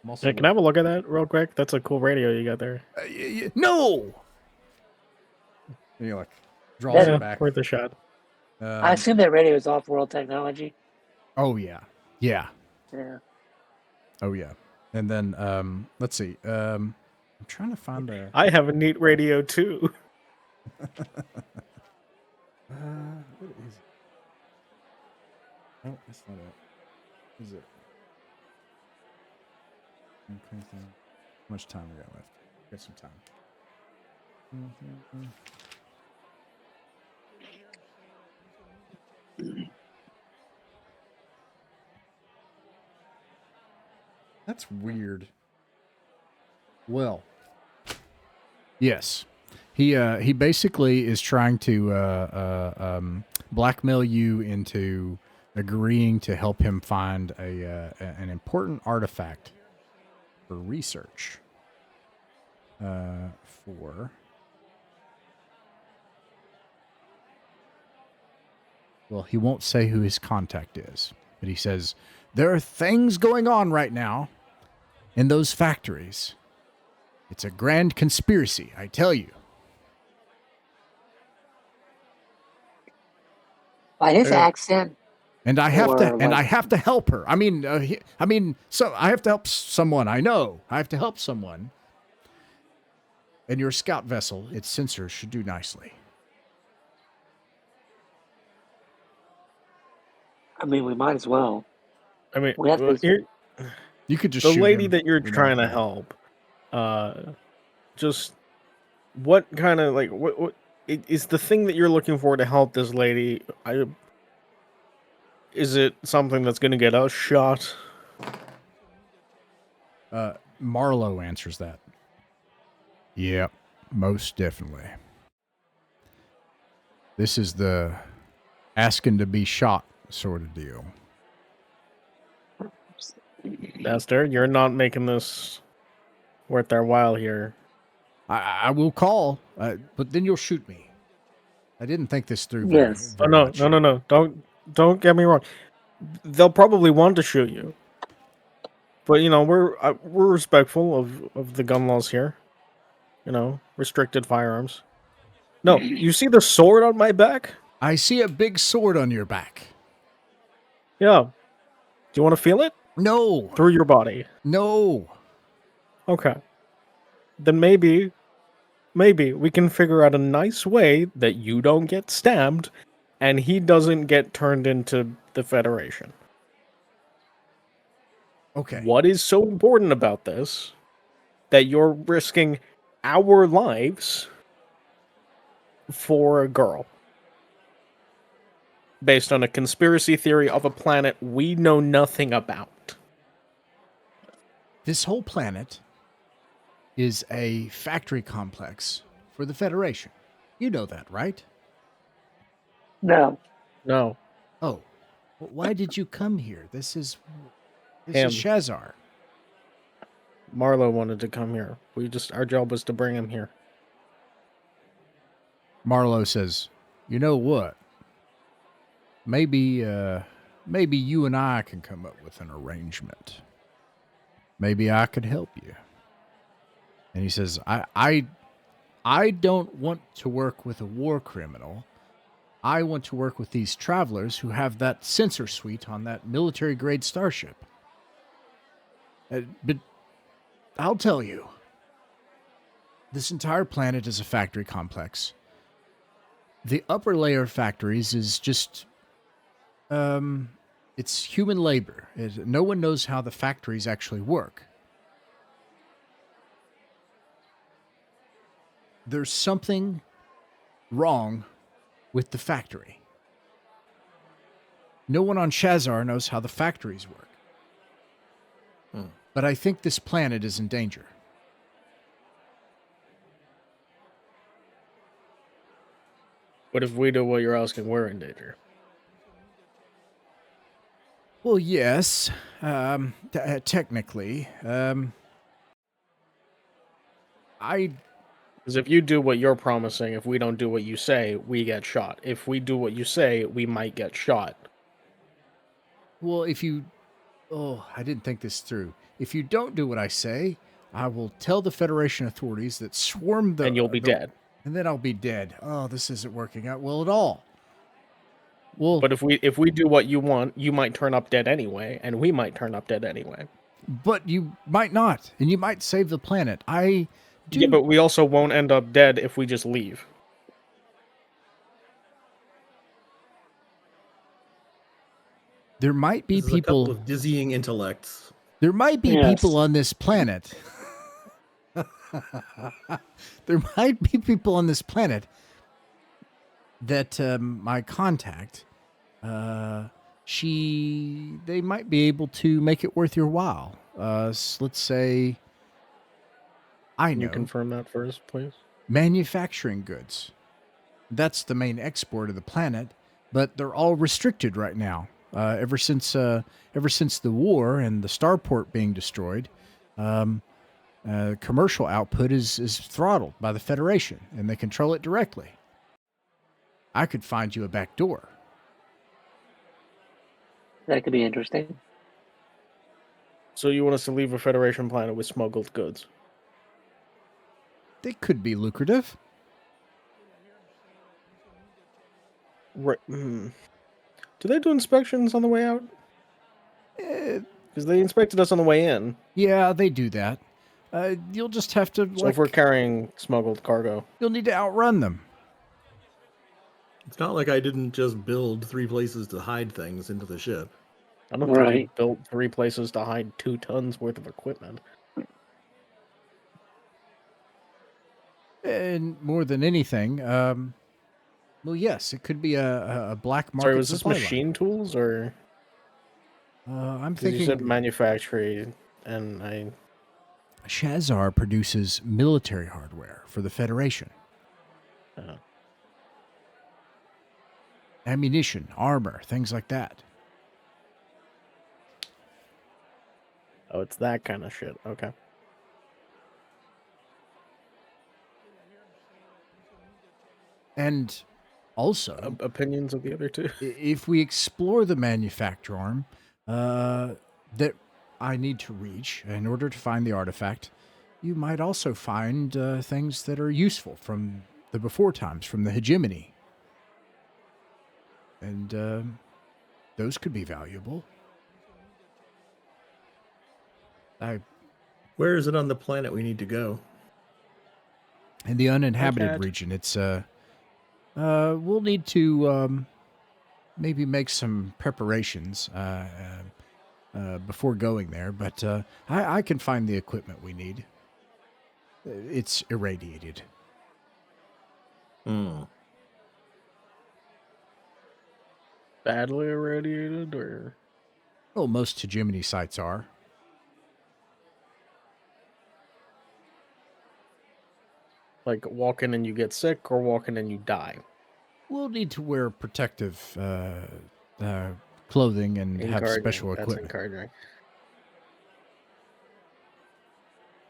I'm also Hey, can I have a look at that real quick? That's a cool radio you got there. no. And he like draws That- it back. Worth a shot. I assume that radio is off-world technology. Oh yeah, yeah. Yeah. Oh yeah. And then let's see. I'm trying to find a. I have a neat radio too. What is it? Oh, that's not it. Is it? Okay, so how much time we got left? Got some time. That's weird. Well, yes, he basically is trying to blackmail you into agreeing to help him find an important artifact for research. Well, he won't say who his contact is, but he says there are things going on right now in those factories. It's a grand conspiracy, I tell you. By his accent, And I have to, Or and like- I have to help her. So I have to help someone. I know I have to help someone. And your scout vessel, its sensors should do nicely. I mean, we might as well. I mean, We have to- You could just the shoot lady him. that you're We know trying to that. help, just what kind of like what is the thing that you're looking for to help this lady? Is it something that's going to get us shot? Marlowe answers that. Yep, most definitely. This is the asking to be shot sort of deal. Esther, you're not making this worth their while here. I will call, but then you'll shoot me. I didn't think this through. Yes. Very Oh much. no! Don't get me wrong. They'll probably want to shoot you, but you know we're respectful of the gun laws here. You know, restricted firearms. No, you see the sword on my back? I see a big sword on your back. Yeah. Do you want to feel it No, through your body? no. Okay. Then maybe we can figure out a nice way that you don't get stabbed and he doesn't get turned into the Federation. Okay. What is so important about this that you're risking our lives for a girl? Based on a conspiracy theory of a planet we know nothing about. This whole planet is a factory complex for the Federation. You know that, right? No. No. Oh, well, why did you come here? This is Him. Shazer. Marlowe wanted to come here. Our job was to bring him here. Marlowe says, "You know what? Maybe you and I can come up with an arrangement. Maybe I could help you." And he says, I don't want to work with a war criminal. I want to work with these travelers who have that sensor suite on that military-grade starship. But I'll tell you, this entire planet is a factory complex. The upper layer factories is just, it's human labor. No one knows how the factories actually work. There's something wrong with the factory. No one on Shazer knows how the factories work. But I think this planet is in danger. What if we do what you're asking? We're in danger. Well, yes, technically. I Because if you do what you're promising, if we don't do what you say, we get shot. If we do what you say, we might get shot. well, if you, I didn't think this through. If you don't do what I say, I will tell the Federation authorities that swarm the, And you'll be dead. and then I'll be dead. Oh, this isn't working out well at all. Well, But if we do what you want, you might turn up dead anyway, and we might turn up dead anyway. but you might not, and you might save the planet. I do. Yeah, but we also won't end up dead if we just leave. There might be This is a people. couple of dizzying intellects. There might be Yes. people on this planet. There might be people on this planet that my contact, they might be able to make it worth your while. Let's say, I Can know, you confirm that first, please? manufacturing goods. That's the main export of the planet, but they're all restricted right now. Ever since the war and the starport being destroyed, commercial output is throttled by the Federation, and they control it directly. I could find you a back door. That could be interesting. So you want us to leave a Federation planet with smuggled goods? They could be lucrative. Right. Do they do inspections on the way out? Because they inspected us on the way in. Yeah, they do that. You'll just have to, So if we're carrying smuggled cargo, you'll need to outrun them. It's not like I didn't just build 3 places to hide things into the ship. I don't think you Right. built 3 places to hide 2 tons worth of equipment. And more than anything, well, yes, it could be a black market. Sorry, was this supply line. machine tools or? I'm 'Cause you thinking said manufacturing, and I. Shazer produces military hardware for the Federation. Ammunition, armor, things like that. Oh, it's that kind of shit. Okay. And also, Opinions of the other two? if we explore the manufacture arm that I need to reach in order to find the artifact, you might also find things that are useful from the before times, from the hegemony. And those could be valuable. Where is it on the planet we need to go? In the uninhabited Okay. region, it's we'll need to maybe make some preparations before going there, but I can find the equipment we need. It's irradiated. Badly irradiated, or? Well, most hegemony sites are. Like, walk in and you get sick, or walk in and you die? We'll need to wear protective clothing and have Encouraging. special That's equipment. encouraging.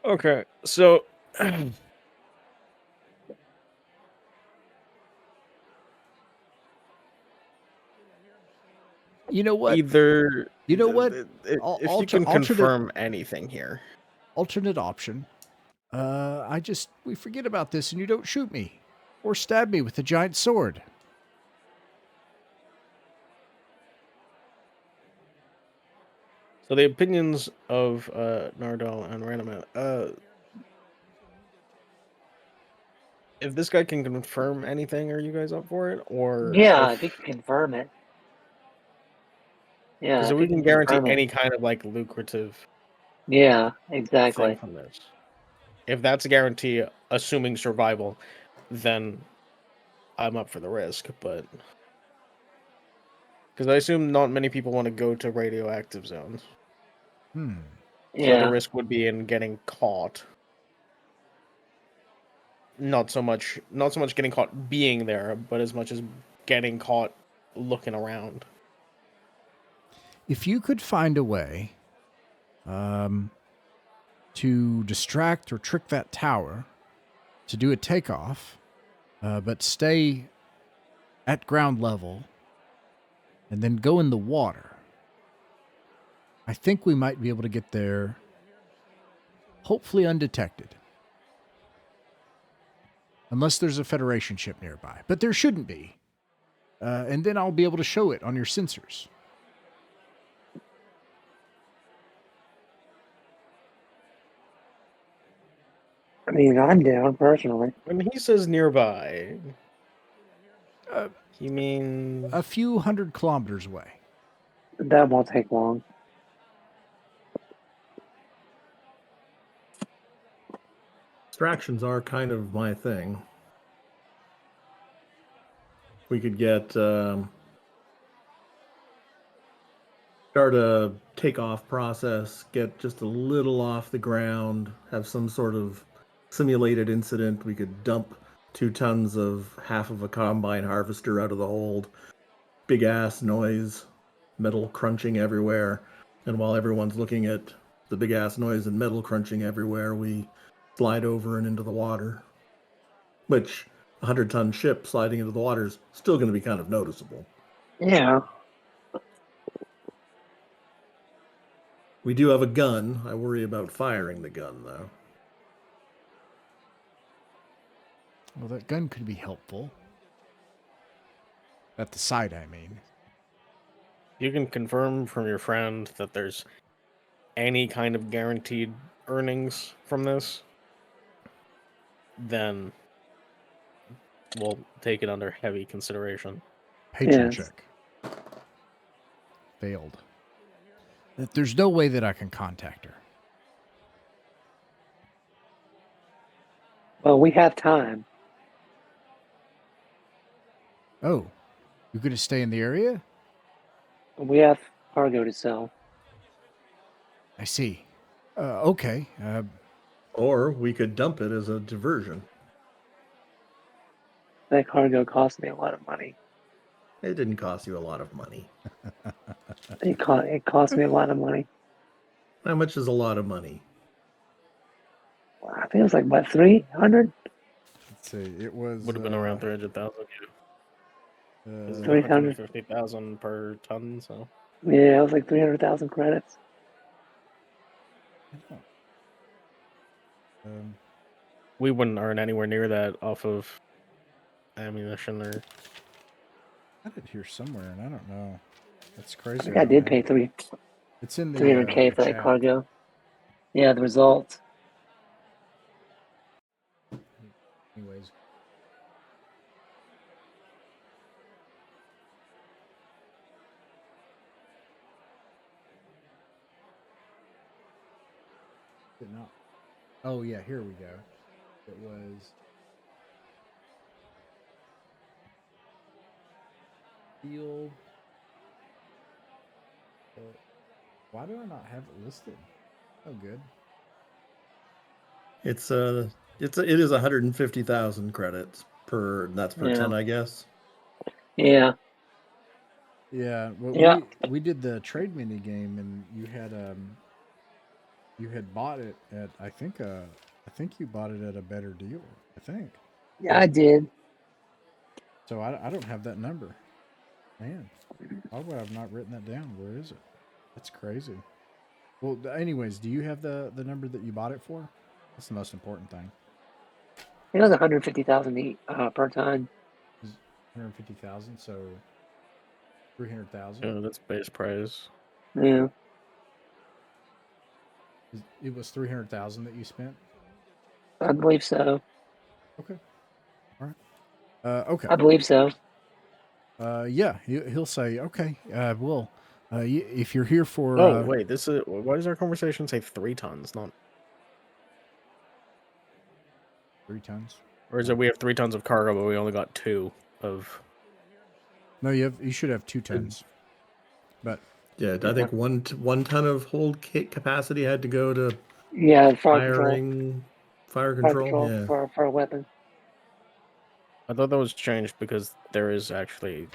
Okay, so You know what? either You know what? if Al- you alter- can alternate- confirm anything here, Alternate option. We forget about this and you don't shoot me or stab me with a giant sword. so the opinions of Nardal and Ranamet. If this guy can confirm anything, are you guys up for it? Or Yeah, if, if you can confirm it. Yeah. so if we you can guarantee confirm it. any kind of like lucrative Yeah, thing exactly. from this. If that's a guarantee, assuming survival, then I'm up for the risk. But because I assume not many people want to go to radioactive zones, so the Yeah. risk would be in getting caught. Not so much getting caught being there, but as much as getting caught looking around. if you could find a way to distract or trick that tower to do a takeoff, but stay at ground level and then go in the water, I think we might be able to get there, hopefully undetected. Unless there's a Federation ship nearby. But there shouldn't be. And then I'll be able to show it on your sensors. I mean, I'm down personally. When he says nearby, Uh, he means A few 100 kilometers away. That won't take long. Distractions are kind of my thing. We could get start a takeoff process, get just a little off the ground, have some sort of simulated incident. We could dump 2 tons of half of a combine harvester out of the hold. Big ass noise, metal crunching everywhere. And while everyone's looking at the big ass noise and metal crunching everywhere, we slide over and into the water. Which, a 100-ton ship sliding into the water is still going to be kind of noticeable. Yeah. We do have a gun. I worry about firing the gun, though. Well, that gun could be helpful. At the site, I mean. you can confirm from your friend that there's any kind of guaranteed earnings from this, then we'll take it under heavy consideration. Patron Yes. check. Failed. There's no way that I can contact her. Well, we have time. Oh, you could stay in the area? We have cargo to sell. I see. Okay. Or we could dump it as a diversion. That cargo cost me a lot of money. It didn't cost you a lot of money. It cost me a lot of money. How much is a lot of money? I think it was like, what, 300? Let's see. It was Would have been around 300,000. This is 300. 150,000 per ton, so Yeah, it was like 300,000 credits. we wouldn't earn anywhere near that off of ammunition or. I had it here somewhere, and I don't know. That's I crazy. think I did pay It's in the 300K for that chat. cargo. Yeah, the results. Anyways. Did not. Oh yeah, here we go. It was field. Why do I not have it listed? Oh, good. It is 150,000 credits per. That's per Yeah. ton, I guess. Yeah. Yeah. Well, Yeah. we did the trade mini game, and you had bought it at I think you bought it at a better deal. I think. Yeah, I did. So I don't have that number. Man, why would I have not written that down? Where is it? That's crazy. Well, anyways, do you have the number that you bought it for? That's the most important thing. It was 150,000 per ton. 150,000, so 300,000. Yeah, that's base price. Yeah. It was 300,000 that you spent. I believe so. Okay. All right. Okay. I believe so. Yeah, he'll say, okay, well, if you're here for... Oh, wait, this is... Why does our conversation say 3 tons, not... 3 tons? Or is it we have 3 tons of cargo, but we only got 2 of... No, you should have 2 tons. But... Yeah, I think one ton of hold capacity had to go to fire control. Yeah. For a weapon. I thought that was changed because there is actually...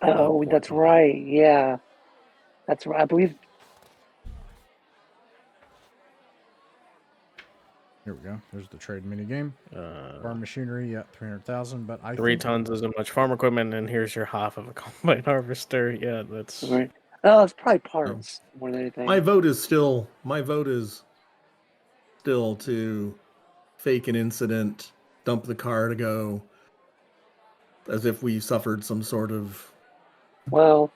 Oh, that's right. Yeah. That's right. I believe. Here we go. There's the trade mini game. Farm machinery, yeah, 300,000. But I 3 think tons isn't much farm equipment, and here's your half of a combine harvester. Yeah, that's Right. Oh, it's probably parts more than anything. My vote is still to fake an incident, dump the car to go, as if we suffered some sort of Well,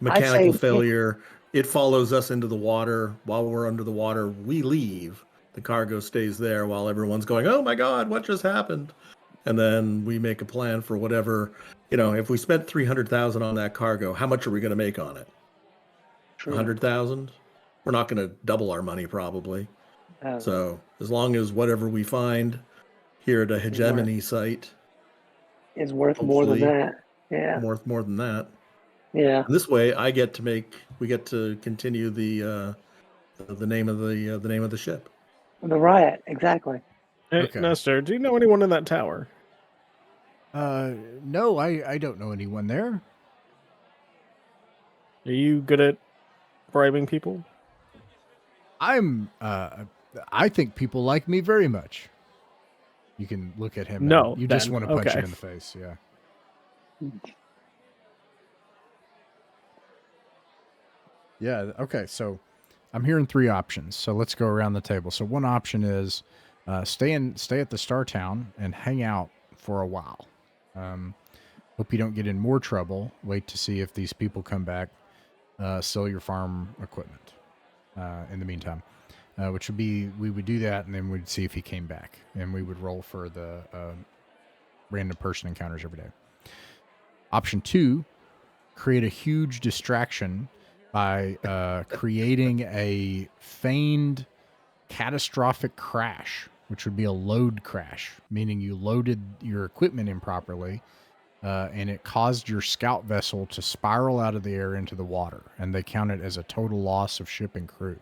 mechanical say- failure. It follows us into the water. While we're under the water, we leave. The cargo stays there while everyone's going, "Oh my God, what just happened?" And then we make a plan for whatever. If we spent 300,000 on that cargo, how much are we going to make on it? True. 100,000? We're not going to double our money probably. So as long as whatever we find here at a hegemony site is worth more than hopefully that. Yeah. worth more than that. Yeah. And this way, we get to continue the name of the ship. The riot, exactly. Hey, Okay. Nestor, do you know anyone in that tower? no, I don't know anyone there. Are you good at bribing people? I think people like me very much. You can look at him. No, and you just then, want to punch okay. him in the face. Yeah. Yeah. Okay. So I'm hearing 3 options. So let's go around the table. So one option is stay at the Star Town and hang out for a while. Hope you don't get in more trouble. Wait to see if these people come back. Sell your farm equipment in the meantime. Which would be, we would do that, and then we'd see if he came back, and we would roll for the random person encounters every day. Option 2, create a huge distraction by creating a feigned catastrophic crash, which would be a load crash, meaning you loaded your equipment improperly, and it caused your scout vessel to spiral out of the air into the water, and they count it as a total loss of ship and crew.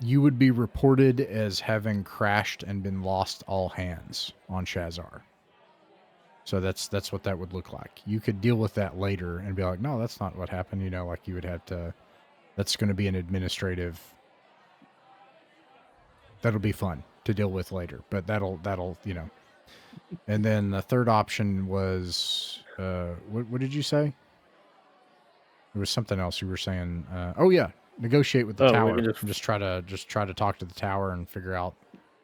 You would be reported as having crashed and been lost all hands on Shazer. So that's what that would look like. You could deal with that later and be like, no, that's not what happened. Like you would have to, that's going to be an administrative, that'll be fun to deal with later, but that'll, and then the third option was, what did you say? There was something else you were saying. Oh yeah, negotiate with the tower. Just try to talk to the tower and figure out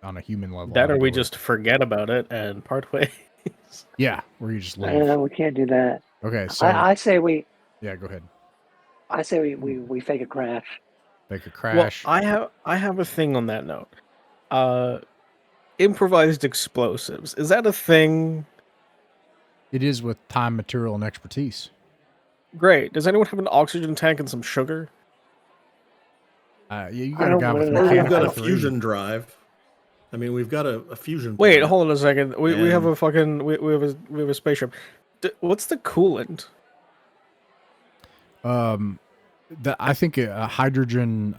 on a human level. That, or we just forget about it and part ways. Yeah, where you just leave. We can't do that. Okay, so I say we. Yeah, go ahead. I say we fake a crash. Fake a crash. Well, I have a thing on that note. Improvised explosives, is that a thing? It is with time, material, and expertise. Great. Does anyone have an oxygen tank and some sugar? Yeah, you got a guy with know. We've got a mechanical 3. fusion drive. I mean, we've got a fusion. Wait, plant. hold on a second. We have a fucking we have a spaceship. What's the coolant? I think a hydrogen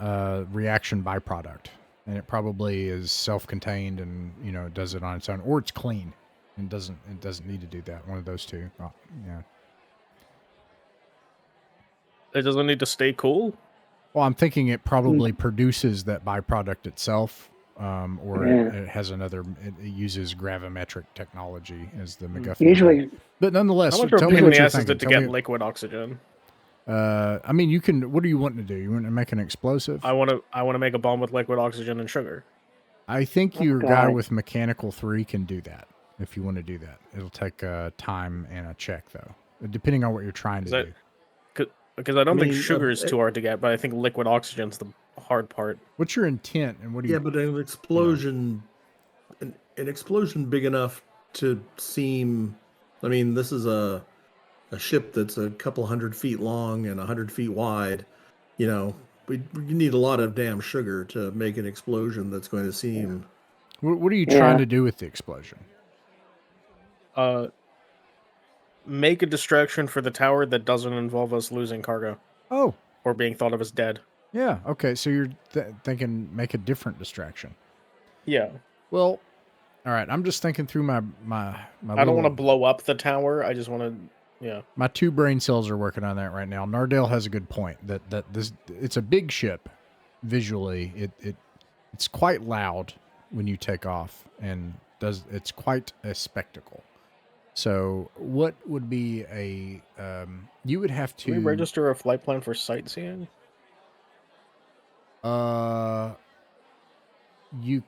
reaction byproduct, and it probably is self-contained, and it does it on its own, or it's clean and doesn't need to do that. One of those two. Oh, yeah. It doesn't need to stay cool? Well, I'm thinking it probably produces that byproduct itself, or it has another. It uses gravimetric technology as the MacGuffin. Usually, but nonetheless, How much tell me what you're thinking. to get liquid oxygen? I mean, you can. What are you wanting to do? You want to make an explosive? I want to make a bomb with liquid oxygen and sugar. I think your guy with mechanical 3 can do that. If you want to do that, it'll take time and a check, though, depending on what you're trying to do. Because I don't think sugar is too hard to get, but I think liquid oxygen's the hard part. What's your intent, and what do you? Yeah, but an explosion, an explosion big enough to seem. I mean, this is a ship that's a couple 100 feet long and 100 feet wide. We need a lot of damn sugar to make an explosion that's going to seem. What are you trying to do with the explosion? Make a distraction for the tower that doesn't involve us losing cargo. Oh. Or being thought of as dead. Yeah, okay, so you're thinking make a different distraction. Yeah. Well, all right, I'm just thinking through my I don't want to blow up the tower. I just want to Yeah. My 2 brain cells are working on that right now. Nardale has a good point that this it's a big ship. Visually, it's quite loud when you take off, and it's quite a spectacle. So, what would be a you would have Can we to register a flight plan for sightseeing? You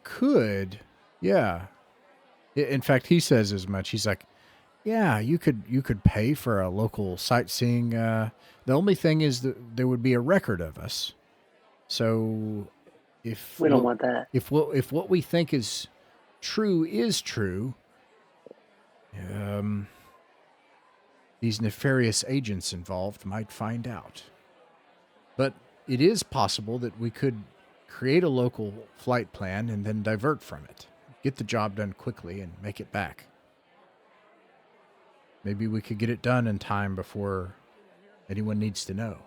could, yeah. In fact, he says as much. He's like, yeah, you could pay for a local sightseeing. The only thing is that there would be a record of us. So if We don't want that. if what we think is true, these nefarious agents involved might find out. But it is possible that we could create a local flight plan and then divert from it. Get the job done quickly and make it back. Maybe we could get it done in time before anyone needs to know.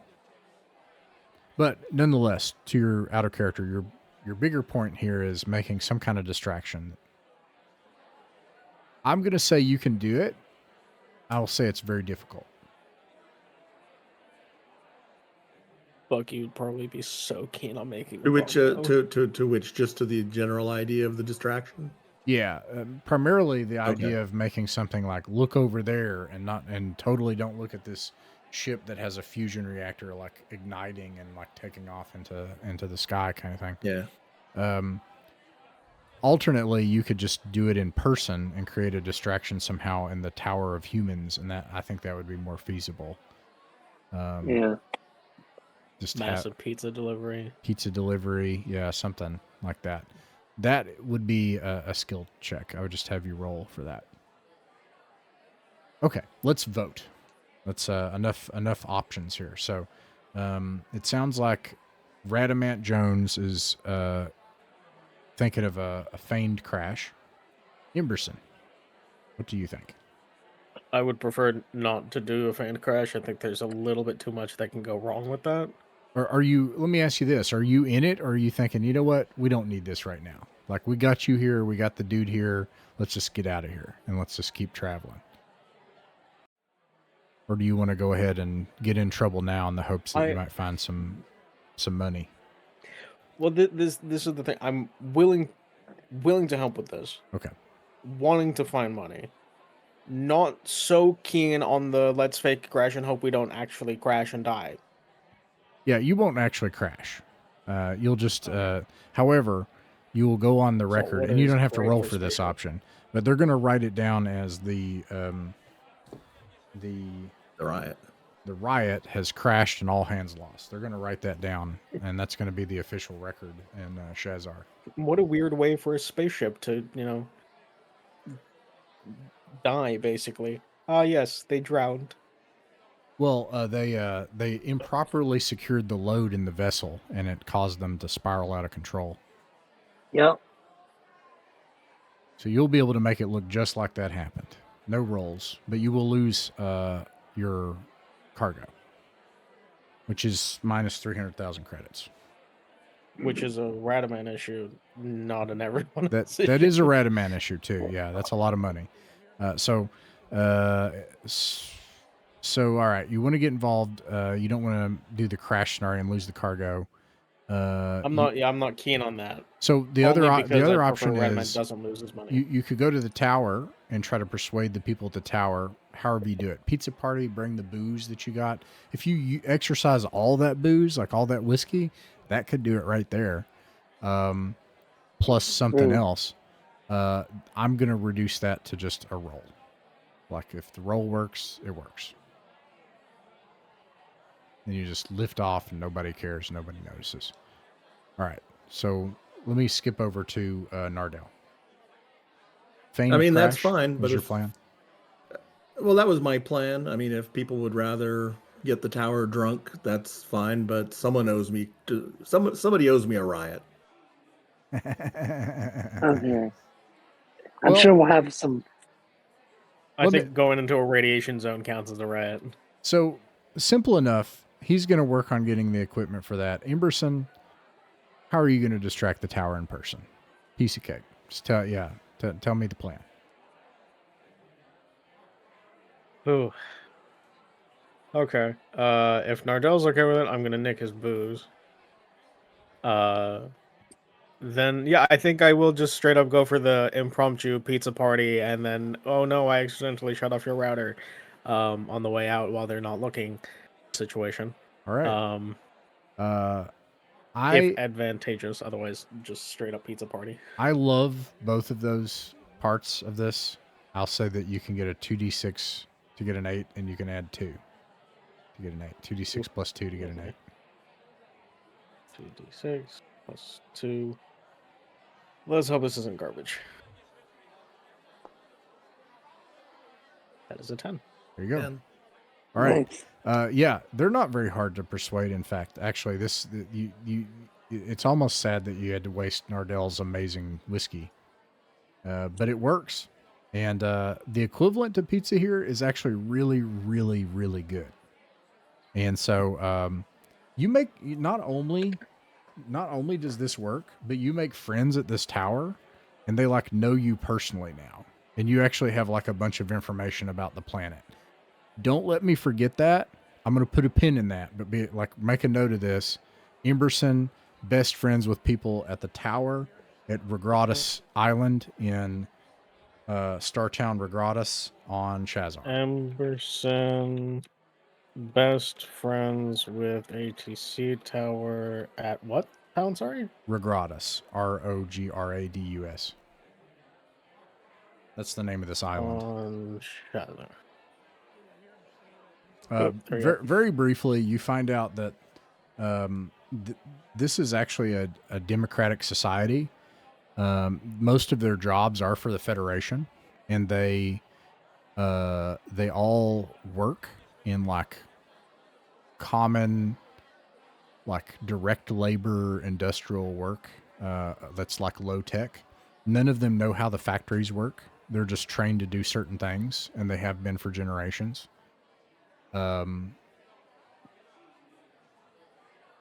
But nonetheless, to your outer character, your bigger point here is making some kind of distraction. I'm going to say you can do it. I'll say it's very difficult. Buck, you'd probably be so keen on making To which, Bongo. to which, just to the general idea of the distraction. Yeah, primarily the idea of making something like look over there and totally don't look at this ship that has a fusion reactor like igniting and like taking off into the sky kind of thing. Yeah. Alternately, you could just do it in person and create a distraction somehow in the Tower of Humans, and I think that would be more feasible. Yeah. Just Massive pizza delivery. Pizza delivery, yeah, something like that. That would be a skill check. I would just have you roll for that. Okay, let's vote. Let's enough options here. So, it sounds like Radamant Jones is thinking of a feigned crash. Emberson, what do you think? I would prefer not to do a fan crash. I think there's a little bit too much that can go wrong with that. Or are you, let me ask you this, are you in it, or are you thinking, you know what, we don't need this right now? Like, we got you here, we got the dude here, let's just get out of here, and let's just keep traveling. Or do you want to go ahead and get in trouble now in the hopes that you might find some money? Well, this is the thing. I'm willing to help with this. Okay. Wanting to find money. Not so keen on the let's fake crash and hope we don't actually crash and die. Yeah, you won't actually crash. You'll just, however, you will go on the record, and you don't have to roll for this option, but they're going to write it down as the riot. The riot has crashed and all hands lost. They're going to write that down, and that's going to be the official record in Shazer. What a weird way for a spaceship to, die, basically. Yes, they drowned. Well, they improperly secured the load in the vessel, and it caused them to spiral out of control. Yep. So you'll be able to make it look just like that happened. No rolls, but you will lose your cargo, which is minus 300,000 credits. Which is a Radaman issue, not an everyone. That is a Radaman issue too. Yeah, that's a lot of money. So all right, you want to get involved. You don't want to do the crash scenario and lose the cargo. I'm not keen on that. So the other option is doesn't lose his money. You could go to the tower and try to persuade the people at the tower. However you do it, pizza party, bring the booze that you got. If you exercise all that booze, like all that whiskey, that could do it right there. Plus something else. I'm gonna reduce that to just a roll. Like if the roll works, it works. And you just lift off and nobody cares, nobody notices. All right, so let me skip over to Nardale. That's fine. But your plan? Well, that was my plan. I mean, if people would rather get the tower drunk, that's fine. But someone owes me. Somebody owes me a riot. Okay. I'm sure we'll have some. I think going into a radiation zone counts as a riot. So simple enough. He's going to work on getting the equipment for that. Emberson, how are you going to distract the tower in person? Piece of cake. Just tell me the plan. Ooh. Okay. If Nardell's okay with it, I'm gonna nick his booze. Then yeah, I think I will just straight up go for the impromptu pizza party, and then oh no, I accidentally shut off your router, on the way out while they're not looking situation. All right. If I advantageous, otherwise just straight up pizza party. I love both of those parts of this. I'll say that you can get a 2d6 to get an 8, and you can add 2 to get an 8. 2d6 plus 2 to get an 8. 2d6 plus 2. Let's hope this isn't garbage. That is a 10. There you go. And All right. Nice. Yeah, they're not very hard to persuade. In fact, actually, it's almost sad that you had to waste Nardell's amazing whiskey, but it works. And the equivalent to pizza here is actually really, really, really good. And so you make not only does this work, but you make friends at this tower, and they like know you personally now, and you actually have like a bunch of information about the planet. Don't let me forget that. I'm going to put a pin in that, but make a note of this. Emberson, best friends with people at the tower at Regratus Island in Startown Regratus on Shazer. Emerson, best friends with ATC Tower at what town, sorry? Regratus. Rogradus. That's the name of this island. On Shazer. Very briefly, you find out that this is actually a democratic society. Most of their jobs are for the Federation, and they all work in like common, like direct labor industrial work that's like low tech. None of them know how the factories work. They're just trained to do certain things, and they have been for generations.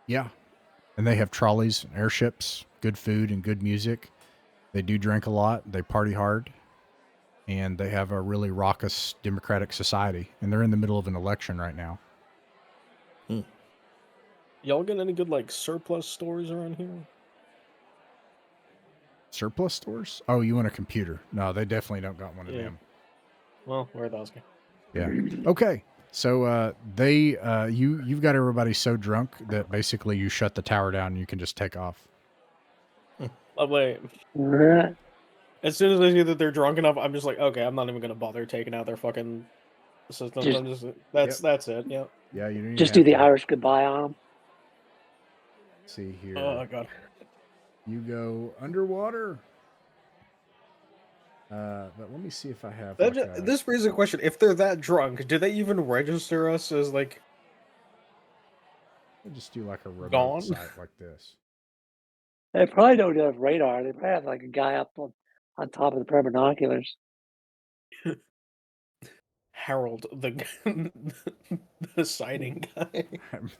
Yeah. And they have trolleys, airships, good food, and good music. They do drink a lot. They party hard. And they have a really raucous democratic society. And they're in the middle of an election right now. Y'all get any good like surplus stores around here? Surplus stores? Oh, you want a computer? No, they definitely don't got one of Yeah. them. Well, where are those? Yeah. Okay. So you've got everybody so drunk that basically you shut the tower down and you can just take off. Oh, wait. As soon as I see that they're drunk enough, I'm just like, okay, I'm not even gonna bother taking out their fucking systems. That's it. Yeah. Yeah, you don't Just even do the have to- Irish goodbye on them. See here. Oh god. You go underwater. But let me see if I have. This raises a question: if they're that drunk, do they even register us as like? I'll just do like a remote Gone? site like this. They probably don't have radar. They probably have like a guy up on top of the binoculars. Harold, the sighting guy,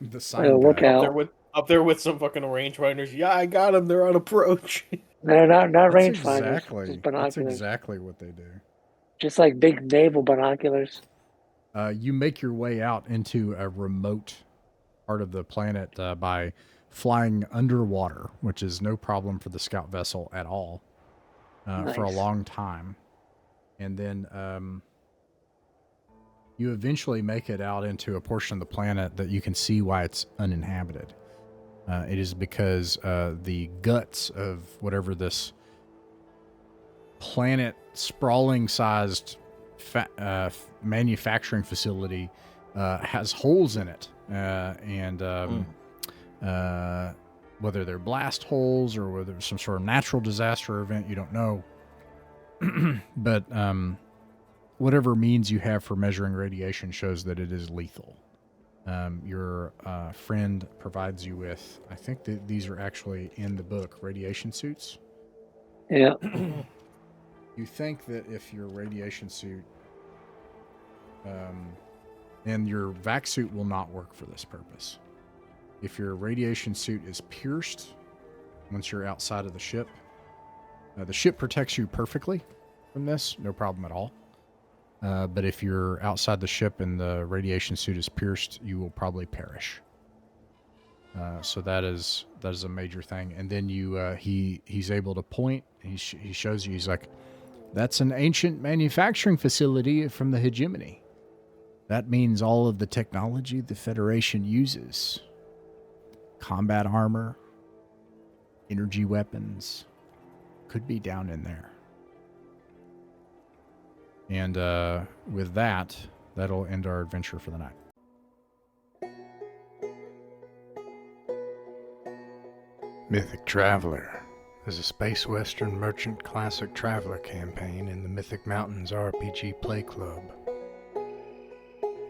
The sign look guy. out. up there with some fucking rangefinders. Yeah, I got them. They're on approach. They're not That's rangefinders. exactly. Just That's binoculars. exactly what they do. Just like big naval binoculars. You make your way out into a remote part of the planet by flying underwater, which is no problem for the scout vessel at all for a Nice. long time. And then you eventually make it out into a portion of the planet that you can see why it's uninhabited. It is because the guts of whatever this planet sprawling sized manufacturing facility has holes in it. Whether they're blast holes or whether it's some sort of natural disaster event, you don't know. But whatever means you have for measuring radiation shows that it is lethal. Your friend provides you with, I think that these are actually in the book, radiation suits. Yeah. You think that if your radiation suit, and your vac suit will not work for this purpose. If your radiation suit is pierced once you're outside of the ship protects you perfectly from this, no problem at all. But if you're outside the ship and the radiation suit is pierced, you will probably perish. So that is a major thing. And then he's able to point. He shows you. He's like, that's an ancient manufacturing facility from the hegemony. That means all of the technology the Federation uses, combat armor, energy weapons, could be down in there. And with that, that'll end our adventure for the night. Mythic Traveler is a space western merchant classic traveler campaign in the Mythic Mountains RPG Play Club.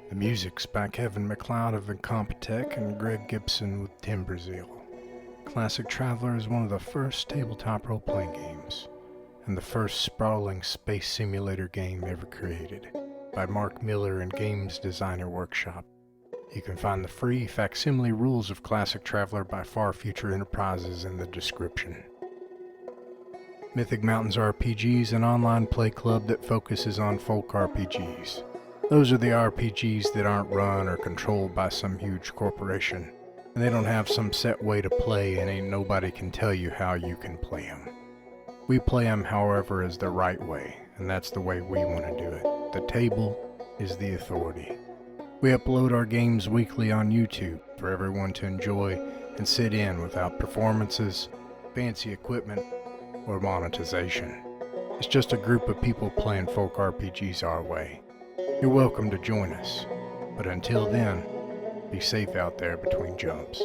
The music's by Kevin MacLeod of Incompetech and Greg Gibson with TimbR Zeal. Classic Traveler is one of the first tabletop role-playing games, and the first sprawling space simulator game ever created by Marc Miller and Games Designer Workshop. You can find the free facsimile rules of Classic Traveler by Far Future Enterprises in the description. Mythic Mountains RPG is an online play club that focuses on folk RPGs. Those are the RPGs that aren't run or controlled by some huge corporation, and they don't have some set way to play and ain't nobody can tell you how you can play them. We play them however is the right way, and that's the way we want to do it. The table is the authority. We upload our games weekly on YouTube for everyone to enjoy and sit in without performances, fancy equipment, or monetization. It's just a group of people playing folk RPGs our way. You're welcome to join us, but until then, be safe out there between jumps.